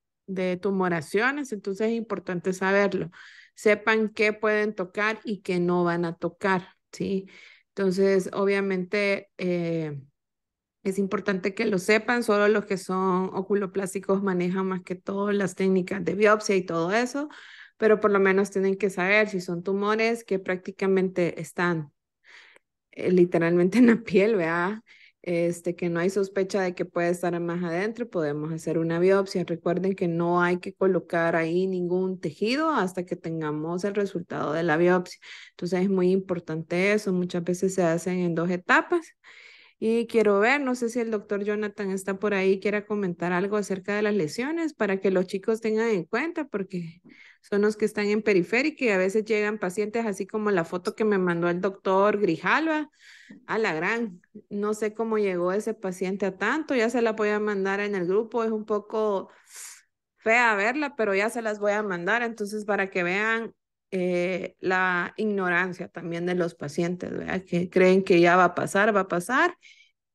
tumoraciones, entonces es importante saberlo. Sepan qué pueden tocar y qué no van a tocar, ¿sí? Entonces, obviamente, es importante que lo sepan, solo los que son oculoplásticos manejan más que todo las técnicas de biopsia y todo eso, pero por lo menos tienen que saber si son tumores que prácticamente están literalmente en la piel, ¿verdad? Que no hay sospecha de que puede estar más adentro, podemos hacer una biopsia. Recuerden que no hay que colocar ahí ningún tejido hasta que tengamos el resultado de la biopsia. Entonces es muy importante eso. Muchas veces se hacen en 2 etapas. Y quiero ver, no sé si el doctor Jonathan está por ahí, quiera comentar algo acerca de las lesiones para que los chicos tengan en cuenta, porque son los que están en periférica y a veces llegan pacientes así como la foto que me mandó el doctor Grijalva. A la gran, no sé cómo llegó ese paciente a tanto, ya se la voy a mandar en el grupo, es un poco fea verla, pero ya se las voy a mandar, entonces para que vean la ignorancia también de los pacientes, ¿verdad? Que creen que ya va a pasar,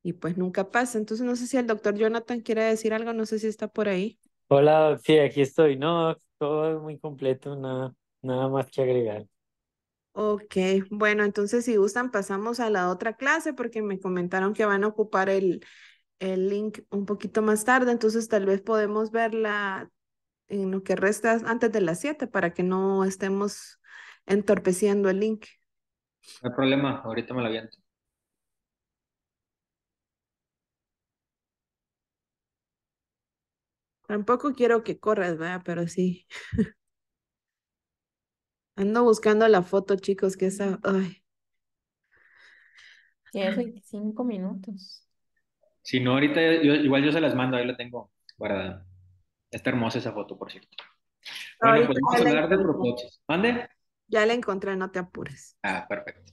y pues nunca pasa. Entonces no sé si el doctor Jonathan quiere decir algo, no sé si está por ahí. Hola, sí, aquí estoy. No, todo es muy completo, nada más que agregar. Ok, bueno, entonces si gustan pasamos a la otra clase porque me comentaron que van a ocupar el link un poquito más tarde, entonces tal vez podemos verla en lo que resta antes de las 7 para que no estemos entorpeciendo el link. No hay problema, ahorita me la aviento. Tampoco quiero que corras, ¿verdad? Pero sí. Ando buscando la foto, chicos, que esa... Ay. Tienes 25 minutos. Si no, ahorita igual yo se las mando, ahí la tengo guardada. Está hermosa esa foto, por cierto. Bueno, Ahorita pues vamos ya a la hablar de encontré. propósitos. ¿Mande? Ya la encontré, no te apures. Ah, perfecto.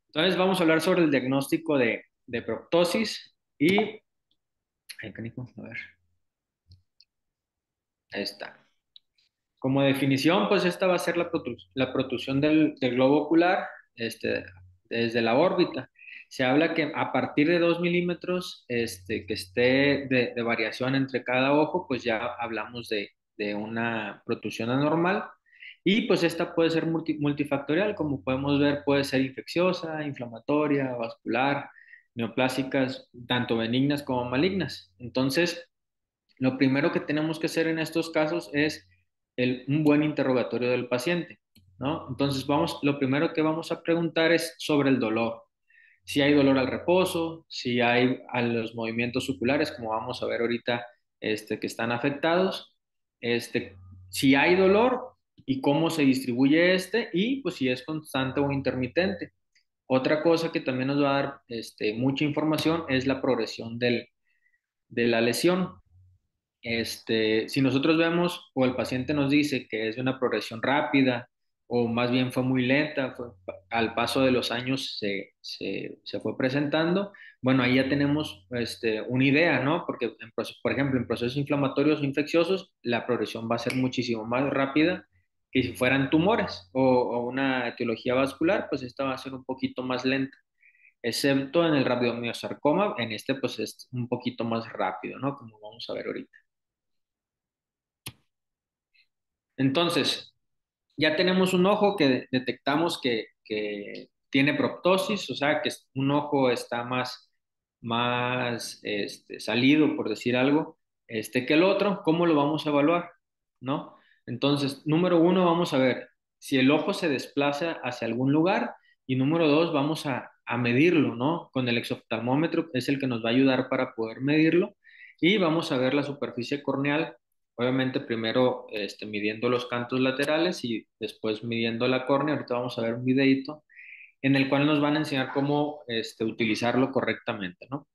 Entonces vamos a hablar sobre el diagnóstico de proptosis y... Ay, canijo, a ver. Ahí está. Como definición, pues esta va a ser la protrusión del globo ocular desde la órbita. Se habla que a partir de 2 milímetros que esté de variación entre cada ojo, pues ya hablamos de una protrusión anormal. Y pues esta puede ser multifactorial, como podemos ver, puede ser infecciosa, inflamatoria, vascular, neoplásicas, tanto benignas como malignas. Entonces, lo primero que tenemos que hacer en estos casos es un buen interrogatorio del paciente, ¿no? Entonces, lo primero que vamos a preguntar es sobre el dolor. Si hay dolor al reposo, si hay a los movimientos oculares, como vamos a ver ahorita, que están afectados, este, si hay dolor y cómo se distribuye y pues si es constante o intermitente. Otra cosa que también nos va a dar mucha información es la progresión de la lesión. Si nosotros vemos o el paciente nos dice que es de una progresión rápida o más bien fue muy lenta, al paso de los años se fue presentando, bueno, ahí ya tenemos una idea, ¿no? Porque, por ejemplo, en procesos inflamatorios o infecciosos, la progresión va a ser muchísimo más rápida que si fueran tumores o una etiología vascular, pues esta va a ser un poquito más lenta, excepto en el radiomiosarcoma, pues es un poquito más rápido, ¿no? Como vamos a ver ahorita. Entonces, ya tenemos un ojo que detectamos que tiene proptosis, o sea, que un ojo está más salido, por decir algo, que el otro. ¿Cómo lo vamos a evaluar? ¿No? Entonces, número uno, vamos a ver si el ojo se desplaza hacia algún lugar, y número dos, vamos a medirlo, ¿no? Con el exoftalmómetro es el que nos va a ayudar para poder medirlo, y vamos a ver la superficie corneal. Obviamente primero midiendo los cantos laterales y después midiendo la córnea. Ahorita vamos a ver un videito en el cual nos van a enseñar cómo utilizarlo correctamente, ¿no?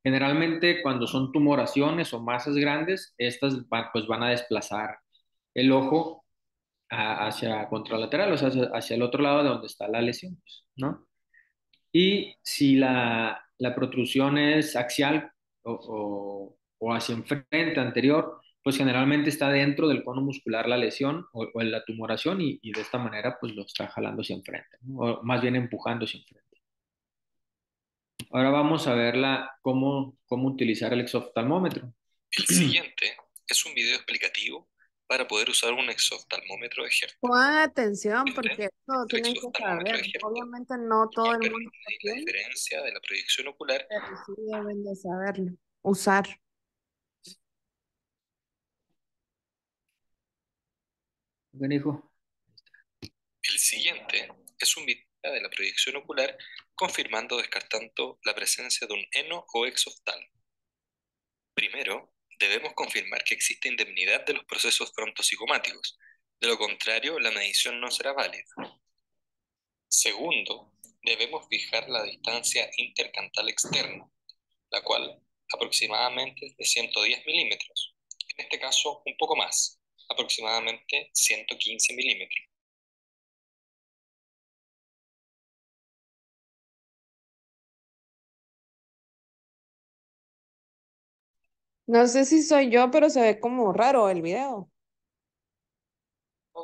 Generalmente cuando son tumoraciones o masas grandes, estas pues van a desplazar el ojo hacia contralateral, o sea, hacia el otro lado de donde está la lesión, pues, ¿no? Y si la protrusión es axial o hacia enfrente, anterior, pues generalmente está dentro del cono muscular la lesión o en la tumoración, y de esta manera pues lo está jalando hacia enfrente, ¿no? O más bien empujando hacia enfrente. Ahora vamos a ver cómo utilizar el exoftalmómetro. El siguiente es un video explicativo para poder usar un exoftalmómetro de Hertel. Pongan atención porque esto El tienen que exoftalmómetro saber. de Hertel Obviamente no todo el mundo lo la tiene, diferencia de la proyección ocular. pero sí deben de saberlo, usar. ¿Qué dijo? El siguiente es un video de la proyección ocular confirmando o descartando la presencia de un eno o exoftal. Primero, debemos confirmar que existe indemnidad de los procesos frontocigomáticos. De lo contrario, la medición no será válida. Segundo, debemos fijar la distancia intercantal externa, la cual aproximadamente es de 110 milímetros. En este caso, un poco más, aproximadamente 115 milímetros. No sé si soy yo, pero se ve como raro el video.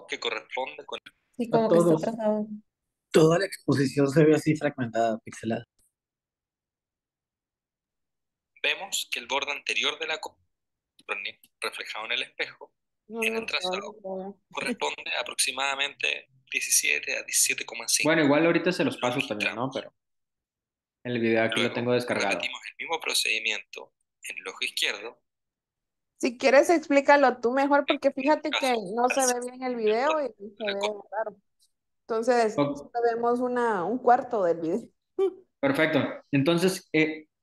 Que corresponde con... Sí, A como que está todos. trazado. Toda la exposición se ve así fragmentada, pixelada. Vemos que el borde anterior de la reflejado en el espejo en el trazado corresponde a aproximadamente 17 a 17,5. Bueno, igual ahorita se los paso también, ¿no? Pero el video aquí lo tengo descargado. Repetimos el mismo procedimiento en el ojo izquierdo. Si quieres, explícalo tú mejor, porque fíjate que no se ve bien el video y se ve raro. Entonces, vemos un cuarto del video. Perfecto. Entonces,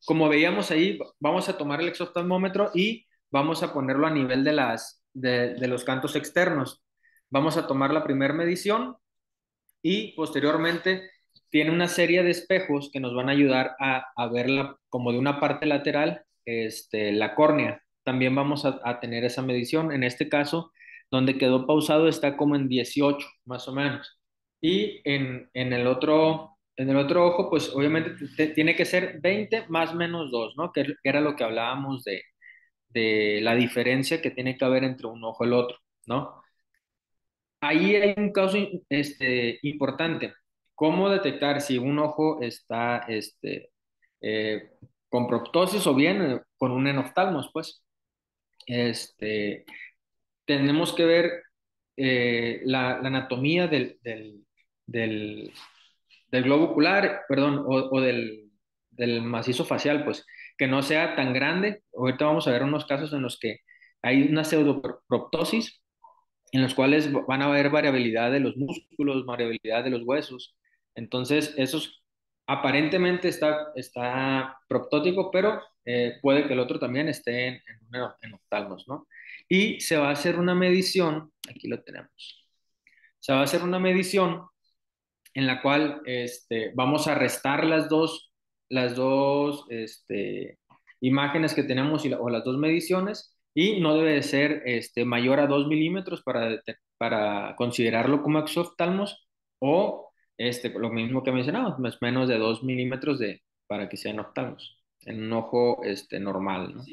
como veíamos ahí, vamos a tomar el exoftalmómetro y vamos a ponerlo a nivel de los cantos externos. Vamos a tomar la primera medición y posteriormente tiene una serie de espejos que nos van a ayudar a verla como de una parte lateral, la córnea. También vamos a tener esa medición. En este caso, donde quedó pausado está como en 18, más o menos. Y en el otro ojo, pues obviamente tiene que ser 20 más menos 2, ¿no? Que era lo que hablábamos de la diferencia que tiene que haber entre un ojo y el otro, ¿no? Ahí hay un caso importante. ¿Cómo detectar si un ojo está eh, con proptosis o bien con un enoftalmos? Pues tenemos que ver la anatomía del globo ocular, perdón, o del macizo facial, pues. que no sea tan grande. Ahorita vamos a ver unos casos en los que hay una pseudoproptosis, en los cuales van a haber variabilidad de los músculos, variabilidad de los huesos. Entonces, aparentemente está proptótico, pero puede que el otro también esté en oftalmos, ¿no? Y se va a hacer una medición, aquí lo tenemos, se va a hacer una medición en la cual vamos a restar las dos imágenes que tenemos o las dos mediciones, y no debe de ser mayor a 2 milímetros para considerarlo como exoftalmos, o lo mismo que mencionamos, más menos de 2 milímetros para que sean oftalmos en un ojo normal, ¿no?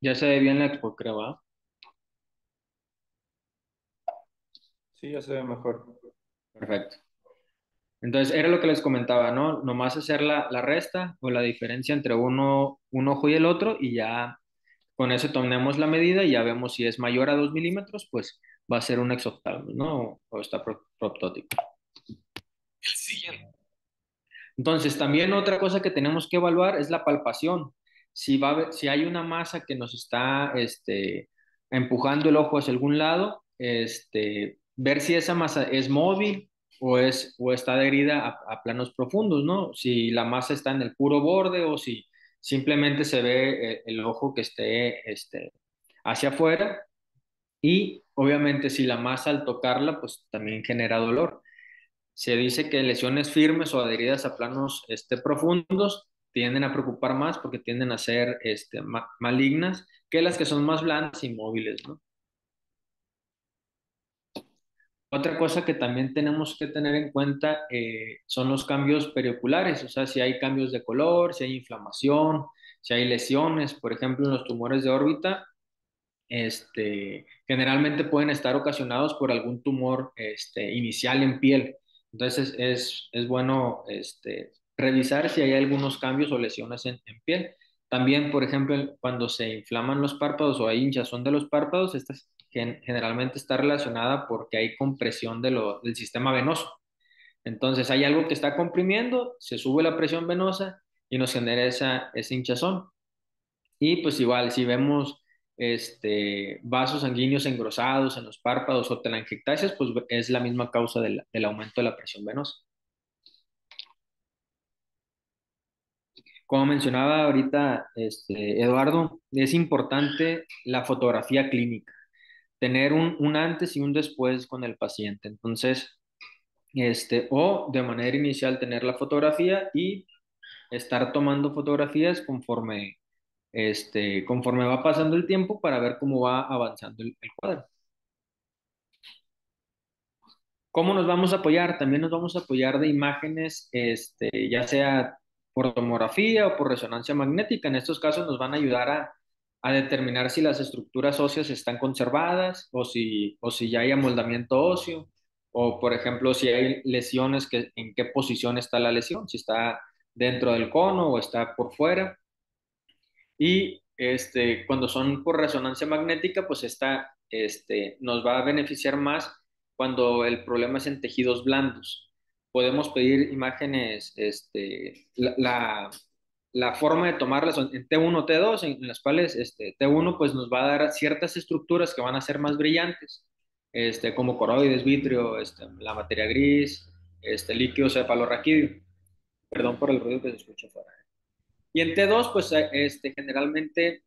Ya se ve bien la expo, creo, ¿va? Sí, ya se ve mejor. Perfecto. Entonces, era lo que les comentaba, ¿no? Nomás hacer la resta o la diferencia entre un ojo y el otro, y ya con eso tomemos la medida y ya vemos si es mayor a 2 milímetros, pues va a ser un exoftalmo, ¿no? O está proptótico. El siguiente. Entonces, también otra cosa que tenemos que evaluar es la palpación. Si hay una masa que nos está empujando el ojo hacia algún lado, ver si esa masa es móvil o está adherida a planos profundos, ¿no? Si la masa está en el puro borde o si simplemente se ve el ojo que esté hacia afuera. Y obviamente si la masa al tocarla, pues también genera dolor. Se dice que lesiones firmes o adheridas a planos profundos tienden a preocupar más porque tienden a ser malignas que las que son más blandas y móviles, ¿no? Otra cosa que también tenemos que tener en cuenta son los cambios perioculares, o sea, si hay cambios de color, si hay inflamación, si hay lesiones, por ejemplo, en los tumores de órbita, generalmente pueden estar ocasionados por algún tumor inicial en piel. Entonces es bueno revisar si hay algunos cambios o lesiones en piel. También, por ejemplo, cuando se inflaman los párpados o hay hinchazón de los párpados, esta generalmente está relacionada porque hay compresión del sistema venoso. Entonces hay algo que está comprimiendo, se sube la presión venosa y nos genera esa hinchazón. Y pues igual, si vemos vasos sanguíneos engrosados en los párpados o telangiectasias, pues es la misma causa del aumento de la presión venosa. Como mencionaba ahorita Eduardo, es importante la fotografía clínica, tener un antes y un después con el paciente. Entonces, o de manera inicial tener la fotografía y estar tomando fotografías conforme va pasando el tiempo para ver cómo va avanzando el cuadro. ¿Cómo nos vamos a apoyar? También nos vamos a apoyar de imágenes, ya sea por tomografía o por resonancia magnética. En estos casos nos van a ayudar a determinar si las estructuras óseas están conservadas o si ya hay amoldamiento óseo, o por ejemplo si hay lesiones, en qué posición está la lesión, si está dentro del cono o está por fuera. Y cuando son por resonancia magnética, pues nos va a beneficiar más cuando el problema es en tejidos blandos. Podemos pedir imágenes, la forma de tomarlas son en T1, T2, en las cuales T1 pues nos va a dar ciertas estructuras que van a ser más brillantes, como coroides, vitrio, la materia gris, líquido cefalorraquídeo. Perdón por el ruido que se escucha afuera. Y en T2, pues generalmente,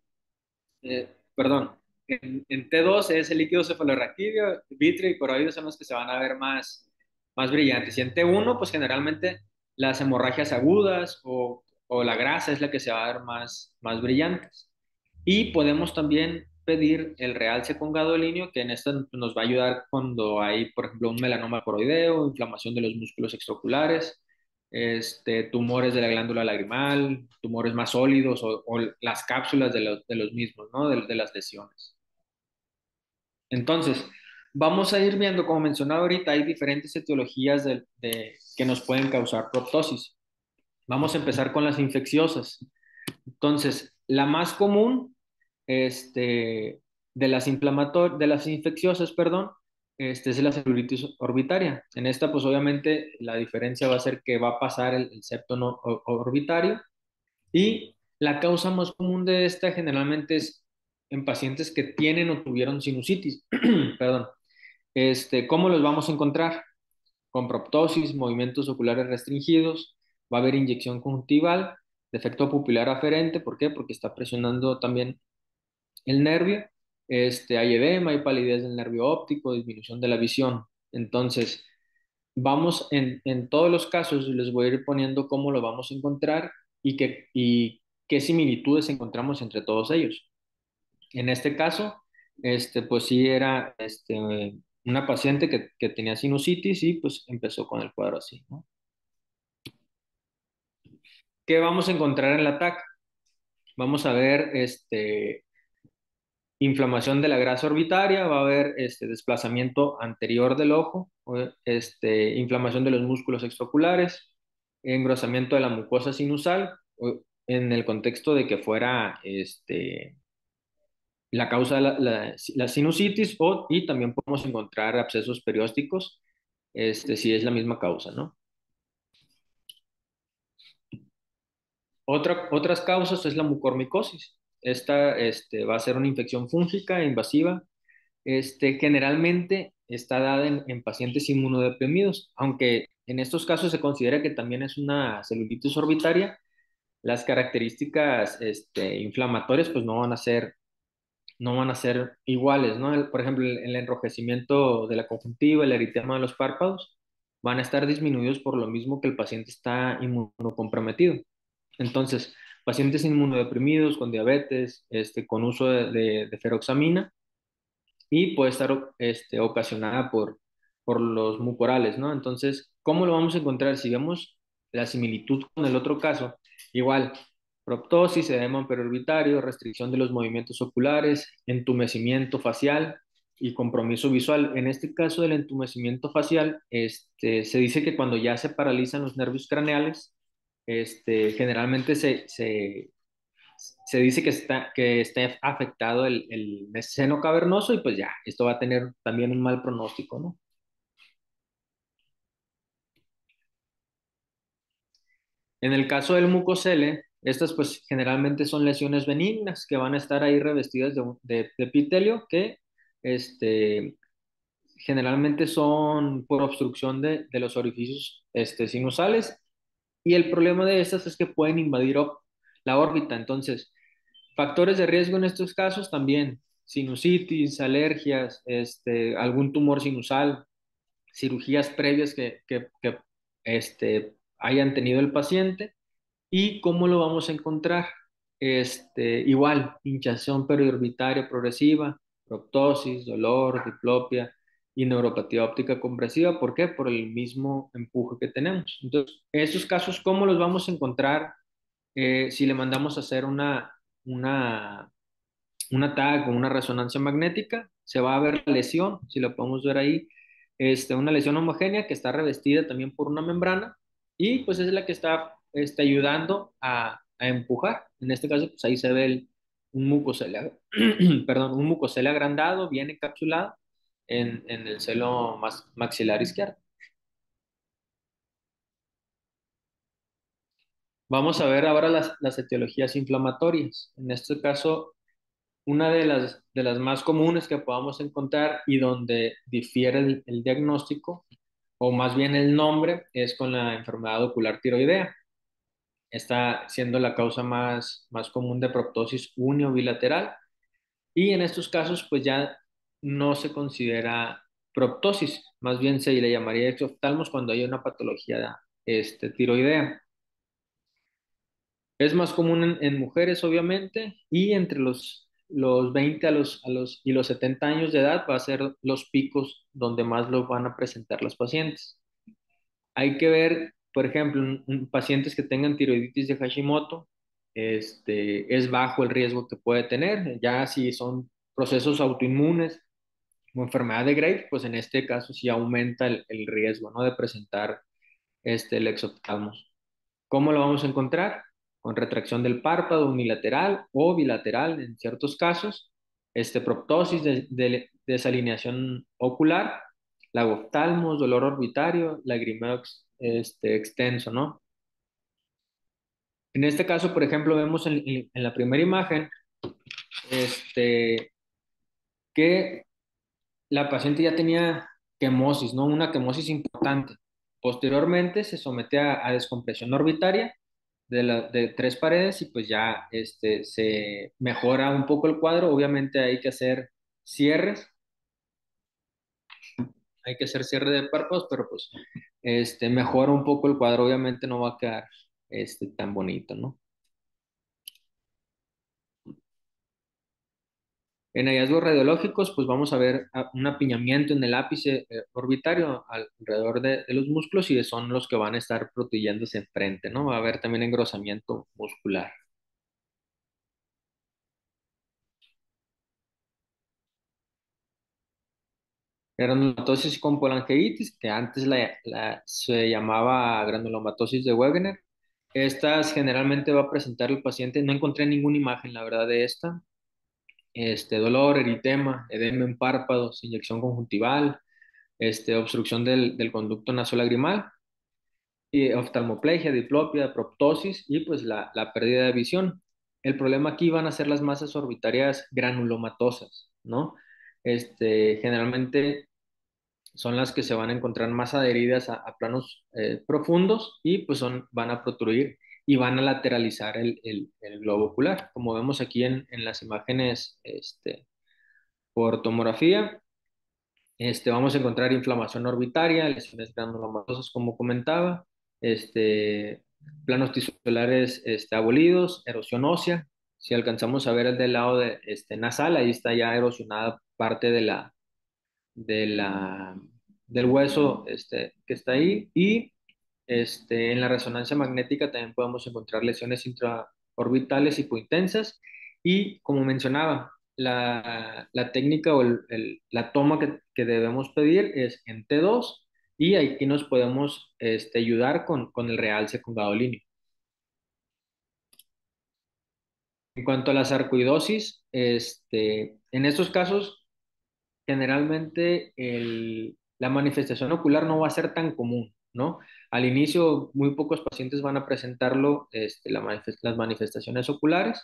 perdón, en T2 es el líquido cefalorraquídeo, vitrio y coroides son los que se van a ver más brillantes. Y en T1, pues generalmente las hemorragias agudas o la grasa es la que se va a ver más brillantes. Y podemos también pedir el realce con gadolínio, que en esto nos va a ayudar cuando hay, por ejemplo, un melanoma coroideo, inflamación de los músculos extraoculares, tumores de la glándula lagrimal, tumores más sólidos o las cápsulas de los mismos, ¿no? De las lesiones. Entonces, Vamos a ir viendo, como mencionaba ahorita, hay diferentes etiologías que nos pueden causar proptosis. Vamos a empezar con las infecciosas. Entonces, la más común de las infecciosas, perdón, es la celulitis orbitaria. En esta, pues obviamente, la diferencia va a ser que va a pasar el septo orbitario, y la causa más común de esta generalmente es en pacientes que tienen o tuvieron sinusitis. Perdón. ¿Cómo los vamos a encontrar? Con proptosis, movimientos oculares restringidos, va a haber inyección conjuntival, defecto pupilar aferente. ¿Por qué? Porque está presionando también el nervio. Hay edema, hay palidez del nervio óptico, disminución de la visión. Entonces, vamos en todos los casos, les voy a ir poniendo cómo lo vamos a encontrar y qué similitudes encontramos entre todos ellos. En este caso, pues sí era una paciente que tenía sinusitis y pues empezó con el cuadro así, ¿no? ¿Qué vamos a encontrar en la TAC? Vamos a ver inflamación de la grasa orbitaria, va a haber desplazamiento anterior del ojo, inflamación de los músculos extraoculares, engrosamiento de la mucosa sinusal, en el contexto de que fuera la causa de la sinusitis, y también podemos encontrar abscesos periósticos, si es la misma causa, ¿no? Otras causas es la mucormicosis. Esta va a ser una infección fúngica invasiva. Generalmente está dada en pacientes inmunodeprimidos, aunque en estos casos se considera que también es una celulitis orbitaria. Las características inflamatorias pues no van a ser iguales, ¿no? Por ejemplo, el enrojecimiento de la conjuntiva, el eritema de los párpados, van a estar disminuidos por lo mismo que el paciente está inmunocomprometido. Entonces, pacientes inmunodeprimidos con diabetes, con uso de feroxamina, y puede estar ocasionada por los mucorales, ¿no? Entonces, ¿cómo lo vamos a encontrar? Si vemos la similitud con el otro caso, igual, proptosis, edema perorbitario, restricción de los movimientos oculares, entumecimiento facial y compromiso visual. En este caso del entumecimiento facial, se dice que cuando ya se paralizan los nervios craneales, generalmente se dice que está afectado el seno cavernoso, y pues ya, esto va a tener también un mal pronóstico, ¿no? En el caso del mucosele, estas pues generalmente son lesiones benignas que van a estar ahí revestidas de epitelio, que generalmente son por obstrucción de los orificios sinusales, y el problema de estas es que pueden invadir la órbita. Entonces, factores de riesgo en estos casos también: sinusitis, alergias, algún tumor sinusal, cirugías previas que hayan tenido el paciente. ¿Y cómo lo vamos a encontrar? Igual, hinchazón periorbitaria progresiva, proptosis, dolor, diplopia y neuropatía óptica compresiva. ¿Por qué? Por el mismo empuje que tenemos. Entonces, esos casos, ¿cómo los vamos a encontrar? Si le mandamos a hacer una, una TAC o una resonancia magnética, se va a ver la lesión, si lo podemos ver ahí, una lesión homogénea que está revestida también por una membrana, y pues es la que está ayudando a empujar. En este caso, pues ahí se ve un mucosele, perdón, un mucosele agrandado, bien encapsulado en el seno maxilar izquierdo. Vamos a ver ahora las etiologías inflamatorias. En este caso, una de las más comunes que podamos encontrar y donde difiere el diagnóstico, o más bien el nombre, es con la enfermedad ocular tiroidea. Está siendo la causa más común de proptosis unio bilateral, y en estos casos pues ya no se considera proptosis, más bien se le llamaría exoftalmos cuando hay una patología tiroidea. Es más común en mujeres, obviamente, y entre los 20 y los 70 años de edad va a ser los picos donde más lo van a presentar los pacientes. Hay que ver, por ejemplo, pacientes que tengan tiroiditis de Hashimoto, es bajo el riesgo que puede tener. Ya si son procesos autoinmunes como enfermedad de Graves, pues en este caso sí aumenta el riesgo, ¿no? De presentar el exoftalmos. ¿Cómo lo vamos a encontrar? Con retracción del párpado unilateral o bilateral en ciertos casos, proptosis de desalineación ocular, lagoftalmos, dolor orbitario, lagrimeo extenso, ¿no? En este caso, por ejemplo, vemos en la primera imagen que la paciente ya tenía quemosis, ¿no? Una quemosis importante. Posteriormente se somete a descompresión orbitaria de 3 paredes y pues ya se mejora un poco el cuadro. Obviamente cierres, hay que hacer cierre de párpados, pero pues mejora un poco el cuadro. Obviamente no va a quedar tan bonito, ¿no? En hallazgos radiológicos, pues vamos a ver un apiñamiento en el ápice orbitario alrededor de los músculos y son los que van a estar protuyéndose enfrente, ¿no? Va a haber también engrosamiento muscular. Granulomatosis con polangeitis, que antes se llamaba granulomatosis de Wegener. Estas generalmente va a presentar el paciente, no encontré ninguna imagen, la verdad, de esta. Dolor, eritema, edema en párpados, inyección conjuntival, obstrucción del conducto nasolagrimal, y oftalmoplegia, diplopia, proptosis y pues la pérdida de visión. El problema aquí van a ser las masas orbitarias granulomatosas, ¿no? Generalmente son las que se van a encontrar más adheridas a planos profundos y pues van a protruir y van a lateralizar el globo ocular. Como vemos aquí en las imágenes por tomografía, vamos a encontrar inflamación orbitaria, lesiones granulomatosas, como comentaba, planos tisulares abolidos, erosión ósea. Si alcanzamos a ver el del lado nasal, ahí está ya erosionada parte de la, del hueso que está ahí. Y en la resonancia magnética también podemos encontrar lesiones intraorbitales hipointensas. Y como mencionaba, la técnica o la toma que debemos pedir es en T2 y aquí nos podemos ayudar con el realce con gadolínio. En cuanto a la sarcoidosis, en estos casos generalmente la manifestación ocular no va a ser tan común, ¿no? Al inicio, muy pocos pacientes van a presentarlo, las manifestaciones oculares,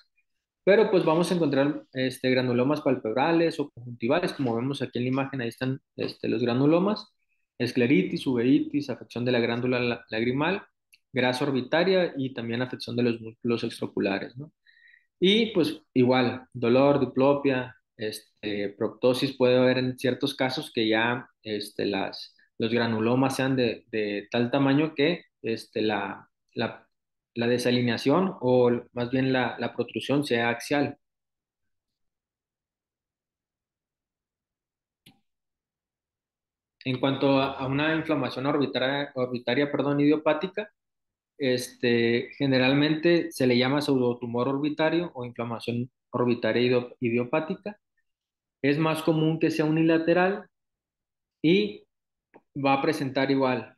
pero pues vamos a encontrar granulomas palpebrales o conjuntivales, como vemos aquí en la imagen, ahí están los granulomas, escleritis, uveitis, afección de la glándula lagrimal, grasa orbitaria y también afección de los músculos extraoculares, ¿no? Y pues igual, dolor, diplopia, proptosis puede haber en ciertos casos que ya los granulomas sean de tal tamaño que la desalineación o más bien la protrusión sea axial. En cuanto a una inflamación orbitaria, perdón, idiopática, generalmente se le llama pseudotumor orbitario o inflamación orbitaria idiopática. Es más común que sea unilateral y va a presentar igual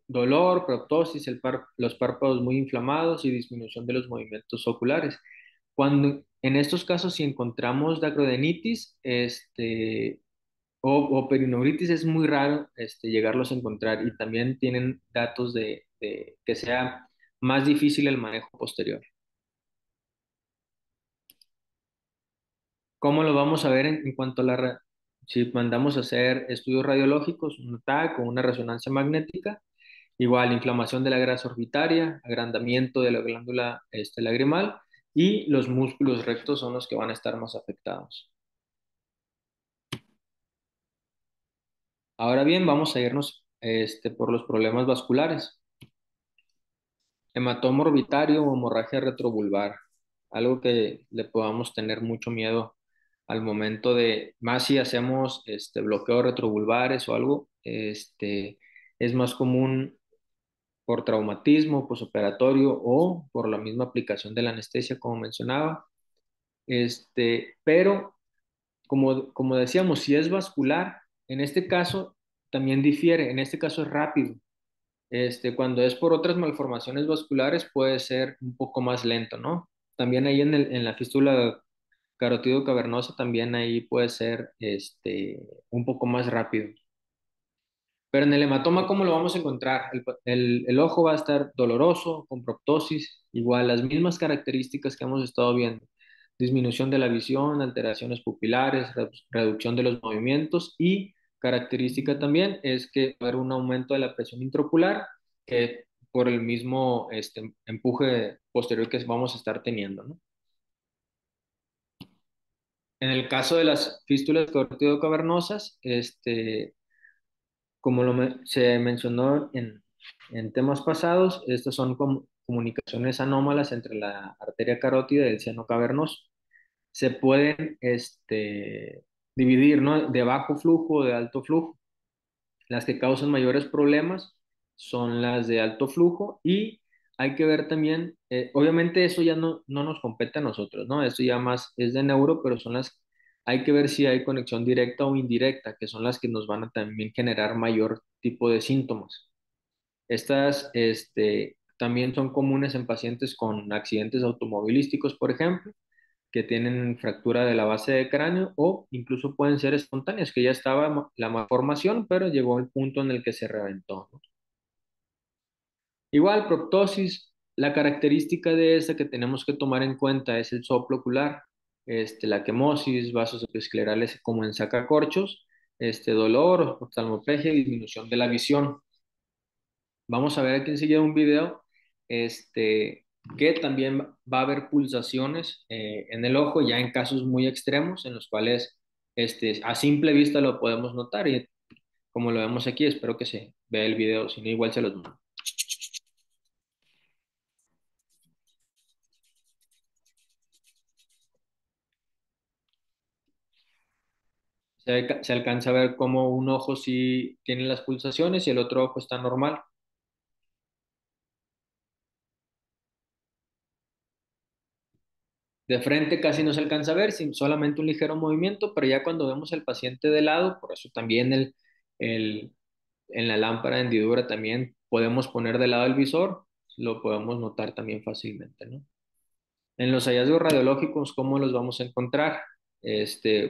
dolor, proptosis, los párpados muy inflamados y disminución de los movimientos oculares. Cuando en estos casos, si encontramos dacrodenitis o perineuritis, es muy raro llegarlos a encontrar y también tienen datos de que sea más difícil el manejo posterior. ¿Cómo lo vamos a ver en cuanto a si mandamos a hacer estudios radiológicos, un TAC o una resonancia magnética? Igual, inflamación de la grasa orbitaria, agrandamiento de la glándula lagrimal y los músculos rectos son los que van a estar más afectados. Ahora bien, vamos a irnos por los problemas vasculares. Hematoma orbitario o hemorragia retrovulvar, algo que le podamos tener mucho miedo al momento más si hacemos bloqueo retrovulvares o algo, es más común por traumatismo posoperatorio o por la misma aplicación de la anestesia, como mencionaba. Pero como decíamos, si es vascular, en este caso también difiere, en este caso es rápido. Cuando es por otras malformaciones vasculares puede ser un poco más lento, ¿no? También ahí en la fístula carotido cavernosa también ahí puede ser un poco más rápido. Pero en el hematoma, ¿cómo lo vamos a encontrar? El ojo va a estar doloroso, con proptosis, igual las mismas características que hemos estado viendo. Disminución de la visión, alteraciones pupilares, reducción de los movimientos y característica también es que va a haber un aumento de la presión intraocular que por el mismo empuje posterior que vamos a estar teniendo, ¿no? En el caso de las fístulas cavernosas, como se mencionó en temas pasados, estas son comunicaciones anómalas entre la arteria carótida y el seno cavernoso. Se pueden dividir, ¿no? De bajo flujo o de alto flujo. Las que causan mayores problemas son las de alto flujo y hay que ver también, obviamente eso ya no nos compete a nosotros, ¿no? Esto ya más es de neuro, pero hay que ver si hay conexión directa o indirecta, que son las que nos van a también generar mayor tipo de síntomas. Estas, también son comunes en pacientes con accidentes automovilísticos, por ejemplo, que tienen fractura de la base de cráneo o incluso pueden ser espontáneas, que ya estaba la malformación, pero llegó el punto en el que se reventó, ¿no? Igual, proptosis, la característica de esta que tenemos que tomar en cuenta es el soplo ocular, la quemosis, vasos esclerales como en sacacorchos, dolor, oftalmoplegia y disminución de la visión. Vamos a ver aquí enseguida un video que también va a haber pulsaciones en el ojo, ya en casos muy extremos, en los cuales a simple vista lo podemos notar y como lo vemos aquí, espero que se vea el video, si no igual se los mando. Se alcanza a ver cómo un ojo sí tiene las pulsaciones y el otro ojo está normal. De frente casi no se alcanza a ver, sin solamente un ligero movimiento, pero ya cuando vemos al paciente de lado, por eso también en la lámpara de hendidura también podemos poner de lado el visor, lo podemos notar también fácilmente, ¿no? En los hallazgos radiológicos, ¿cómo los vamos a encontrar?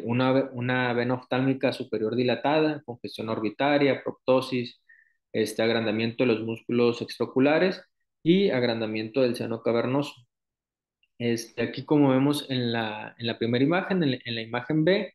Una vena oftálmica superior dilatada, congestión orbitaria, proptosis, agrandamiento de los músculos extraoculares y agrandamiento del seno cavernoso. Aquí como vemos en la primera imagen, en la imagen B,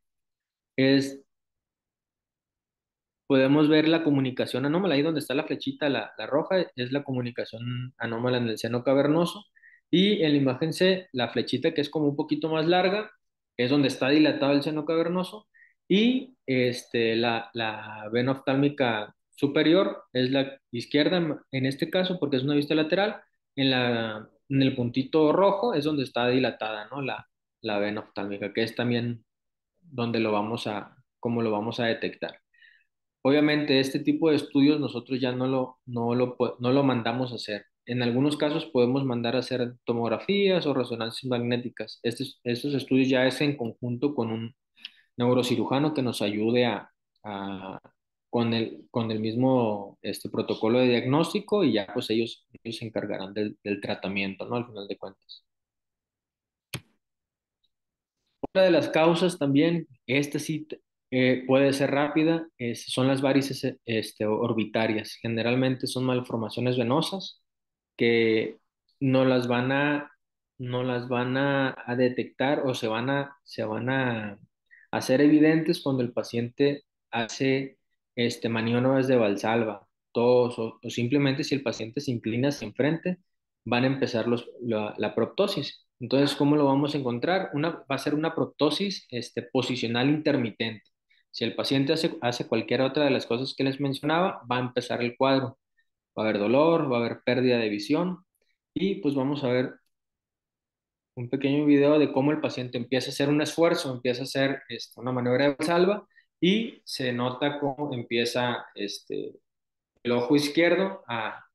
podemos ver la comunicación anómala, ahí donde está la flechita, la roja, es la comunicación anómala en el seno cavernoso. Y en la imagen C, la flechita que es como un poquito más larga, es donde está dilatado el seno cavernoso. Y la vena oftálmica superior es la izquierda en este caso, porque es una vista lateral. En el puntito rojo es donde está dilatada, ¿no? La vena oftálmica, que es también donde cómo lo vamos a detectar. Obviamente, este tipo de estudios nosotros ya no lo mandamos a hacer. En algunos casos podemos mandar a hacer tomografías o resonancias magnéticas. Estos estudios ya es en conjunto con un neurocirujano que nos ayude con el mismo protocolo de diagnóstico y ya pues ellos se encargarán del tratamiento, ¿no? Al final de cuentas. Otra de las causas también, sí puede ser rápida, son las varices orbitarias. Generalmente son malformaciones venosas que no las van a, no las van a detectar o se van a hacer evidentes cuando el paciente hace maniobras de Valsalva, tos o simplemente si el paciente se inclina hacia enfrente, van a empezar la proptosis. Entonces, ¿cómo lo vamos a encontrar? Va a ser una proptosis posicional intermitente. Si el paciente hace cualquier otra de las cosas que les mencionaba, va a empezar el cuadro. Va a haber dolor, va a haber pérdida de visión y pues vamos a ver un pequeño video de cómo el paciente empieza a hacer un esfuerzo, empieza a hacer una maniobra de salva y se nota cómo empieza el ojo izquierdo a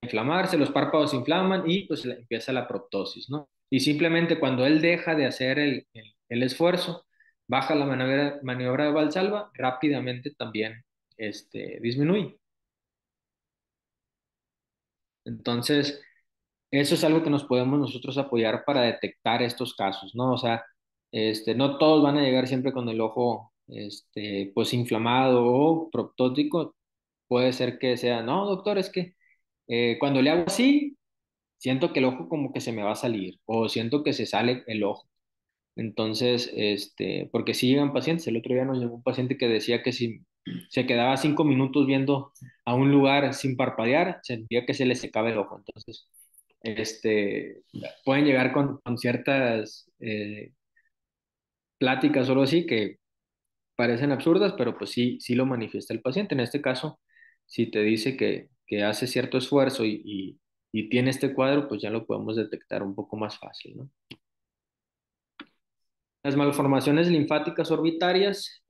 inflamarse, los párpados se inflaman y pues empieza la proptosis, ¿no? Y simplemente cuando él deja de hacer el esfuerzo, baja la maniobra de Valsalva, rápidamente también disminuye. Entonces, eso es algo que nos podemos nosotros apoyar para detectar estos casos, ¿no? O sea, no todos van a llegar siempre con el ojo, pues inflamado o proptótico. Puede ser que sea, no, doctor, es que cuando le hago así, siento que el ojo como que se me va a salir o siento que se sale el ojo. Entonces, porque si llegan pacientes, el otro día nos llegó un paciente que decía que si se quedaba 5 minutos viendo a un lugar sin parpadear, sentía que se le secaba el ojo. Entonces, pueden llegar con ciertas pláticas o algo así que parecen absurdas, pero pues sí, sí lo manifiesta el paciente. En este caso, si te dice que hace cierto esfuerzo y tiene este cuadro, pues ya lo podemos detectar un poco más fácil, ¿no? Las malformaciones linfáticas orbitarias,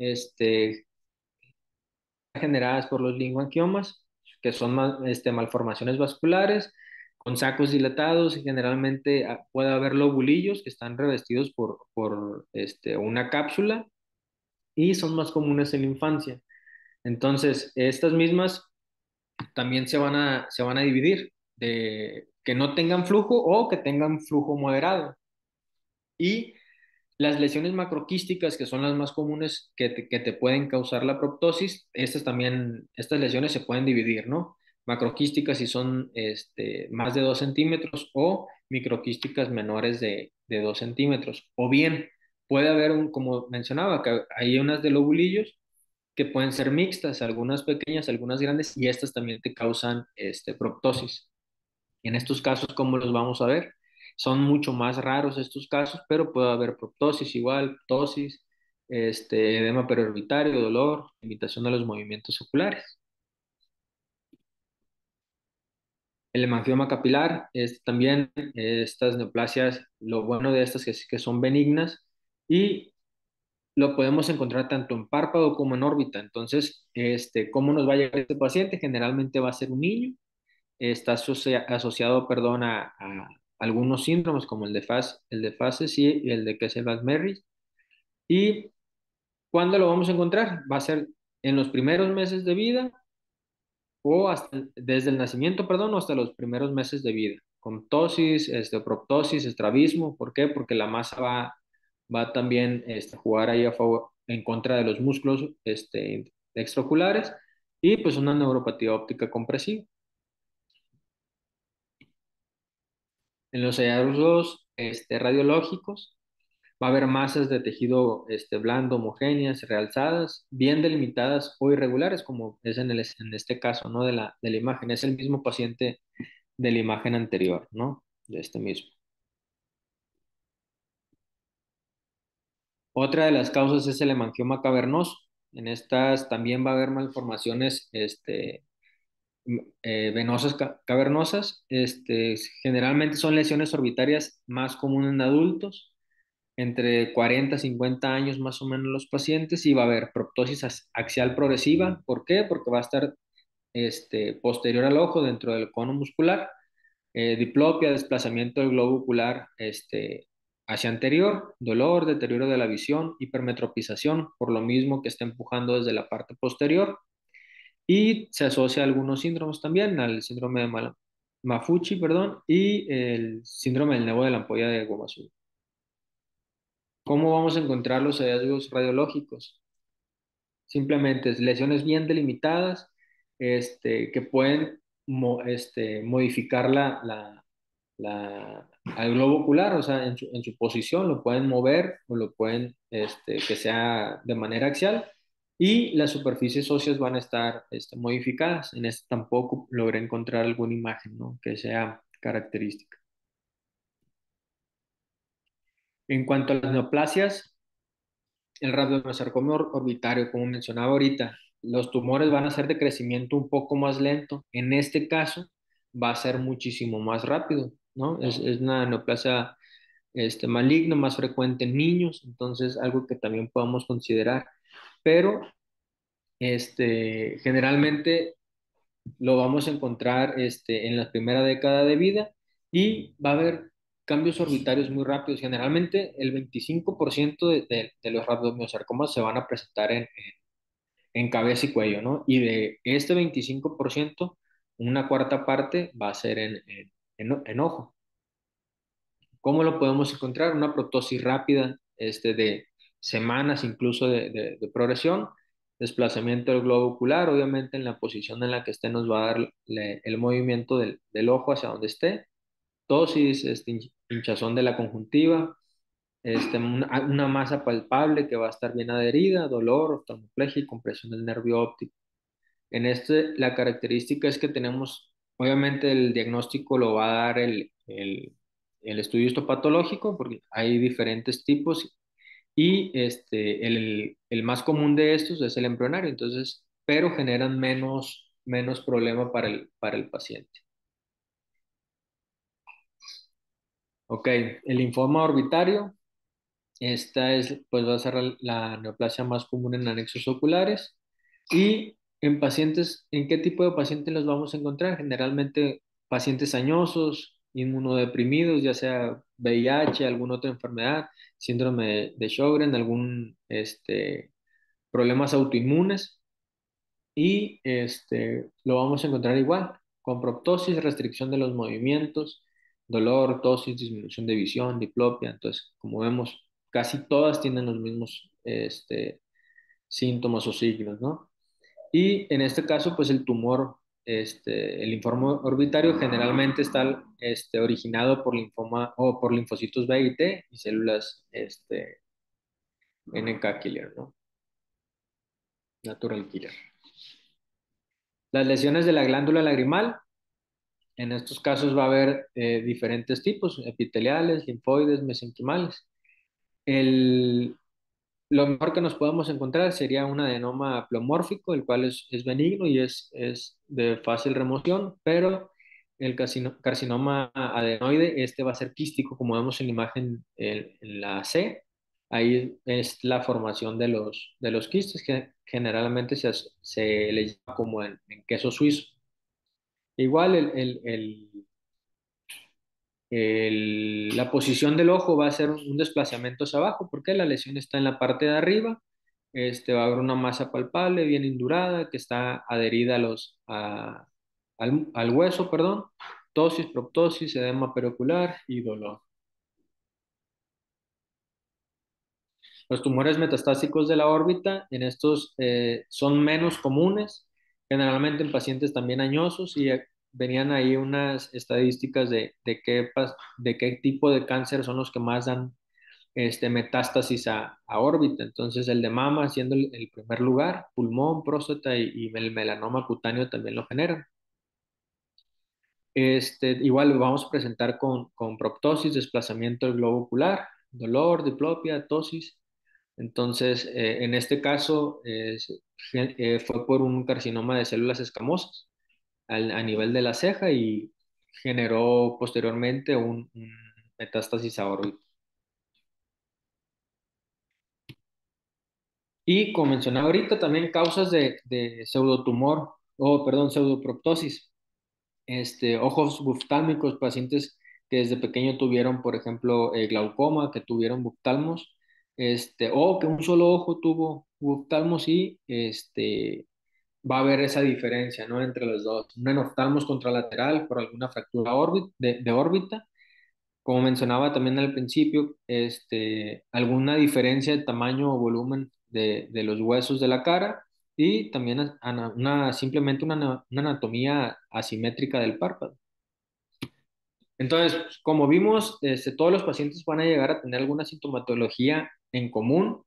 generadas por los linfangiomas, que son malformaciones vasculares con sacos dilatados y generalmente puede haber lobulillos que están revestidos por una cápsula y son más comunes en la infancia. Entonces, estas mismas también se van a dividir de que no tengan flujo o que tengan flujo moderado. Y las lesiones macroquísticas, que son las más comunes que te pueden causar la proptosis, estas lesiones se pueden dividir, ¿no? Macroquísticas si son más de 2 centímetros o microquísticas menores de 2 centímetros. O bien puede haber, como mencionaba, que hay unas de lobulillos que pueden ser mixtas, algunas pequeñas, algunas grandes, y estas también te causan proptosis. En estos casos, ¿cómo los vamos a ver? Son mucho más raros estos casos, pero puede haber proptosis igual, ptosis, edema periorbitario, dolor, limitación de los movimientos oculares. El hemangioma capilar, también estas neoplasias, lo bueno de estas es que son benignas y lo podemos encontrar tanto en párpado como en órbita. Entonces, ¿cómo nos va a llegar este paciente? Generalmente va a ser un niño, está asociado, perdón, a algunos síndromes como el de Faces y el de Kessel-Merrill. ¿Y cuándo lo vamos a encontrar? Va a ser en los primeros meses de vida o desde el nacimiento, perdón, o hasta los primeros meses de vida, con tosis, proptosis, estrabismo. ¿Por qué? Porque la masa va también a jugar ahí en contra de los músculos extraoculares y pues una neuropatía óptica compresiva. En los hallazgos radiológicos va a haber masas de tejido blando, homogéneas, realzadas, bien delimitadas o irregulares, como es en este caso, ¿no? De la imagen. Es el mismo paciente de la imagen anterior, ¿no? De este mismo. Otra de las causas es el hemangioma cavernoso. En estas también va a haber malformaciones venosas cavernosas. Generalmente son lesiones orbitarias más comunes en adultos, entre 40 y 50 años más o menos los pacientes, y va a haber proptosis axial progresiva. ¿Por qué? Porque va a estar posterior al ojo dentro del cono muscular, diplopia, desplazamiento del globo ocular hacia anterior, dolor, deterioro de la visión, hipermetropización, por lo mismo que está empujando desde la parte posterior, y se asocia a algunos síndromes también, al síndrome de Maffucci, perdón, y el síndrome del nevo de la ampolla de goma azul. ¿Cómo vamos a encontrar los hallazgos radiológicos? Simplemente es lesiones bien delimitadas, que pueden modificar al globo ocular, o sea, en su posición, lo pueden mover o lo pueden, que sea de manera axial, y las superficies óseas van a estar modificadas. En este tampoco logré encontrar alguna imagen, ¿no?, que sea característica. En cuanto a las neoplasias, el radiomesorcomio orbitario, como mencionaba ahorita, los tumores van a ser de crecimiento un poco más lento. En este caso, va a ser muchísimo más rápido, ¿no? Es una neoplasia maligna, más frecuente en niños, entonces algo que también podemos considerar. Pero generalmente lo vamos a encontrar en la primera década de vida y va a haber cambios orbitarios muy rápidos. Generalmente el 25% de los rabdomiosarcomas se van a presentar en cabeza y cuello, ¿no? Y de este 25%, una cuarta parte va a ser en ojo. ¿Cómo lo podemos encontrar? Una proptosis rápida, de semanas incluso de progresión, desplazamiento del globo ocular, obviamente en la posición en la que esté nos va a dar el movimiento del ojo hacia donde esté, tosis, hinchazón de la conjuntiva, una masa palpable que va a estar bien adherida, dolor, oftalmoplegia y compresión del nervio óptico. En la característica es que tenemos, obviamente el diagnóstico lo va a dar el estudio histopatológico, porque hay diferentes tipos, y el más común de estos es el embrionario, entonces, pero generan menos problema para el paciente. Ok, el linfoma orbitario, pues va a ser la neoplasia más común en anexos oculares. Y en pacientes, ¿en qué tipo de pacientes los vamos a encontrar? Generalmente pacientes añosos, inmunodeprimidos, ya sea VIH, alguna otra enfermedad, síndrome de Sjögren, algún problemas autoinmunes. Y lo vamos a encontrar igual, con proptosis, restricción de los movimientos, dolor, tosis, disminución de visión, diplopia. Entonces, como vemos, casi todas tienen los mismos síntomas o signos, ¿no? Y en este caso, pues el tumor, el linfoma orbitario generalmente está originado por linfoma o por linfocitos B y T y células NK killer, ¿no? Natural killer. Las lesiones de la glándula lagrimal, en estos casos va a haber diferentes tipos, epiteliales, linfoides, mesenquimales. Lo mejor que nos podemos encontrar sería un adenoma pleomórfico, el cual es benigno y es de fácil remoción, pero el carcinoma adenoide, va a ser quístico, como vemos en la imagen en la C. Ahí es la formación de los quistes, que generalmente se le llama como en queso suizo. Igual la posición del ojo va a ser un desplazamiento hacia abajo porque la lesión está en la parte de arriba. Va a haber una masa palpable bien indurada que está adherida al hueso, perdón. Tosis, proptosis, edema periocular y dolor. Los tumores metastásicos de la órbita, en estos son menos comunes, generalmente en pacientes también añosos, y venían ahí unas estadísticas de qué tipo de cáncer son los que más dan metástasis a órbita. Entonces, el de mama siendo el primer lugar, pulmón, próstata y el melanoma cutáneo también lo generan. Igual lo vamos a presentar con proptosis, desplazamiento del globo ocular, dolor, diplopia, tosis. Entonces, en este caso, fue por un carcinoma de células escamosas a nivel de la ceja y generó posteriormente un metástasis a órbita. Y como mencionaba ahorita, también causas de pseudotumor, perdón, pseudoproptosis. Ojos buftálmicos, pacientes que desde pequeño tuvieron, por ejemplo, glaucoma, que tuvieron buftalmos, o que un solo ojo tuvo buftalmos y va a haber esa diferencia, ¿no? Entre los dos. Un enoftalmos contralateral por alguna fractura de órbita. Como mencionaba también al principio, alguna diferencia de tamaño o volumen de los huesos de la cara y también simplemente una anatomía asimétrica del párpado. Entonces, como vimos, todos los pacientes van a llegar a tener alguna sintomatología en común,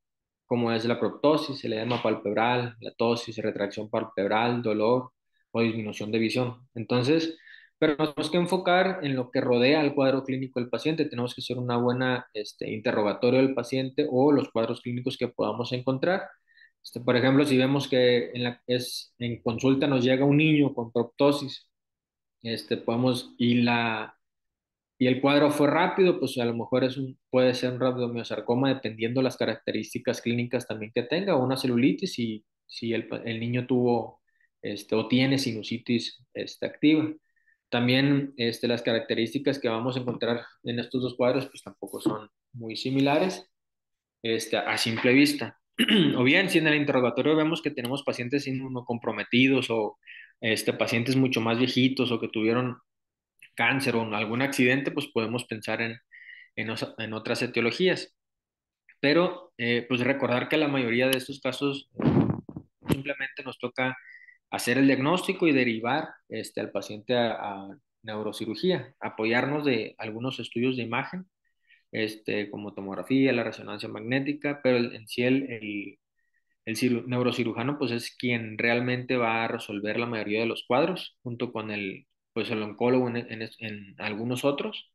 como es la proptosis, el edema palpebral, la tosis, retracción palpebral, dolor o disminución de visión. Entonces, pero nos tenemos que enfocar en lo que rodea al cuadro clínico del paciente. Tenemos que hacer una buena interrogatorio del paciente o los cuadros clínicos que podamos encontrar. Por ejemplo, si vemos que en consulta nos llega un niño con proptosis, y el cuadro fue rápido, pues a lo mejor puede ser un rabdomiosarcoma dependiendo las características clínicas también que tenga, o una celulitis si el niño tuvo o tiene sinusitis activa. También las características que vamos a encontrar en estos dos cuadros pues tampoco son muy similares a simple vista. O bien, si en el interrogatorio vemos que tenemos pacientes inmunocomprometidos o pacientes mucho más viejitos o que tuvieron cáncer o algún accidente, pues podemos pensar en otras etiologías. Pero pues recordar que la mayoría de estos casos simplemente nos toca hacer el diagnóstico y derivar al paciente a neurocirugía, apoyarnos de algunos estudios de imagen, como tomografía, la resonancia magnética, pero en sí el neurocirujano pues es quien realmente va a resolver la mayoría de los cuadros, junto con pues el oncólogo en algunos otros.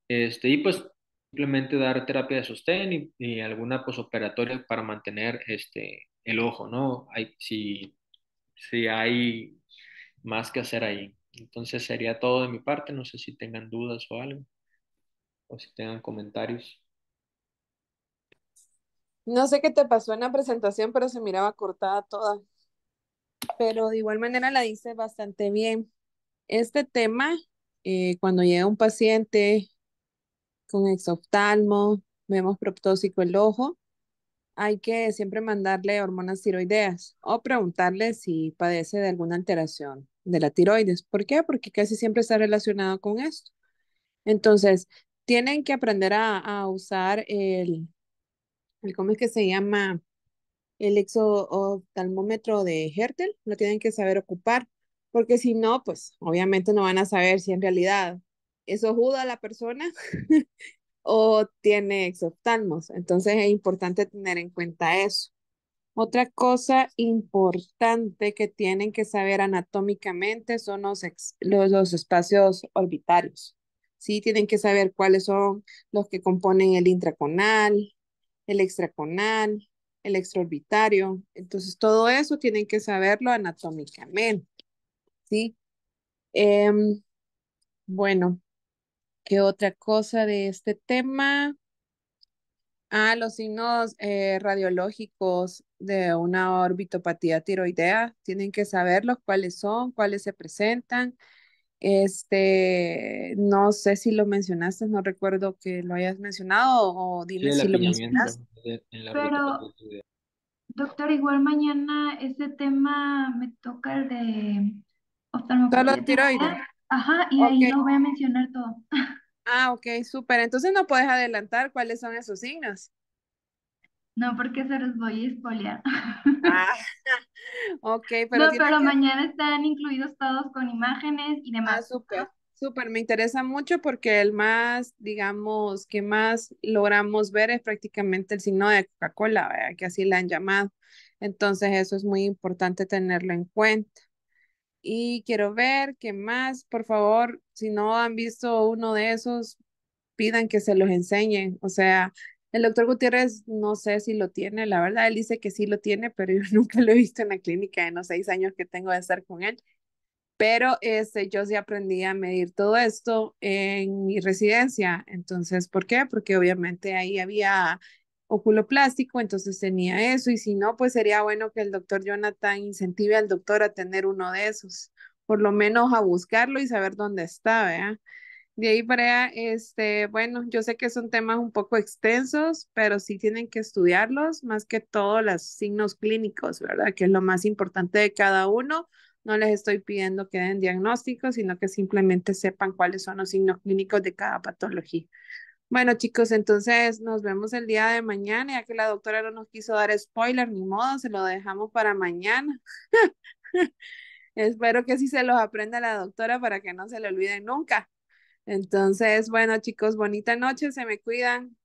Y pues simplemente dar terapia de sostén y alguna posoperatoria para mantener el ojo, ¿no? Si hay más que hacer ahí. Entonces sería todo de mi parte. No sé si tengan dudas o algo, o si tengan comentarios. No sé qué te pasó en la presentación, pero se miraba cortada toda. Pero de igual manera la dice bastante bien. Este tema, cuando llega un paciente con exoftalmo, vemos proptósico el ojo, hay que siempre mandarle hormonas tiroideas o preguntarle si padece de alguna alteración de la tiroides. ¿Por qué? Porque casi siempre está relacionado con esto. Entonces, tienen que aprender a usar ¿cómo es que se llama? El exooftalmómetro de Hertel, lo tienen que saber ocupar, porque si no, pues obviamente no van a saber si en realidad es ojuda la persona o tiene exoftalmos. Entonces es importante tener en cuenta eso. Otra cosa importante que tienen que saber anatómicamente son los espacios orbitarios. Sí, tienen que saber cuáles son los que componen el intraconal, el extraconal, el extraorbitario. Entonces, todo eso tienen que saberlo anatómicamente. ¿Sí? Em, bueno, ¿qué otra cosa de este tema? Ah, los signos radiológicos de una orbitopatía tiroidea, tienen que saberlos cuáles son, cuáles se presentan. No sé si lo mencionaste, no recuerdo que lo hayas mencionado o Sí, dime el si lo apiñamiento mencionaste. en la Pero, orbitopatía tiroidea. doctor, igual mañana ese tema me toca el de Solo oftalmopatía tiroides. tiroidea. Ajá, y Ok. ahí lo voy a mencionar todo. Ah, ok, súper. Entonces no puedes adelantar cuáles son esos signos. No, porque se los voy a spoilear. Ah, ok, pero No, tienen pero que... mañana están incluidos todos con imágenes y Ah, demás. súper, súper. Me interesa mucho porque el más, digamos, que más logramos ver es prácticamente el signo de Coca-Cola, ¿verdad? Que así la han llamado. Entonces eso es muy importante tenerlo en cuenta. Y quiero ver qué más, por favor, si no han visto uno de esos, pidan que se los enseñen. O sea, el doctor Gutiérrez no sé si lo tiene, la verdad, él dice que sí lo tiene, pero yo nunca lo he visto en la clínica en los 6 años que tengo de estar con él. Pero yo sí aprendí a medir todo esto en mi residencia. Entonces, ¿por qué? Porque obviamente ahí había oculoplástico, entonces tenía eso. Y si no, pues sería bueno que el doctor Jonathan incentive al doctor a tener uno de esos, por lo menos a buscarlo y saber dónde está, ¿verdad? De ahí para allá, bueno, yo sé que son temas un poco extensos, pero sí tienen que estudiarlos, más que todo los signos clínicos, ¿verdad? Que es lo más importante de cada uno. No les estoy pidiendo que den diagnósticos, sino que simplemente sepan cuáles son los signos clínicos de cada patología. Bueno, chicos, entonces nos vemos el día de mañana, ya que la doctora no nos quiso dar spoiler, ni modo, se lo dejamos para mañana. Espero que sí se los aprenda la doctora para que no se le olviden nunca. Entonces, bueno, chicos, bonita noche, se me cuidan.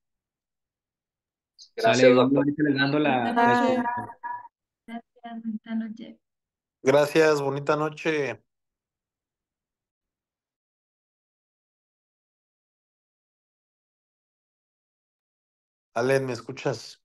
Sale, Gracias, igual doctor. ahorita les dando la Bye. exposición. Gracias, bonita noche. Gracias, bonita noche. Allen, ¿me escuchas?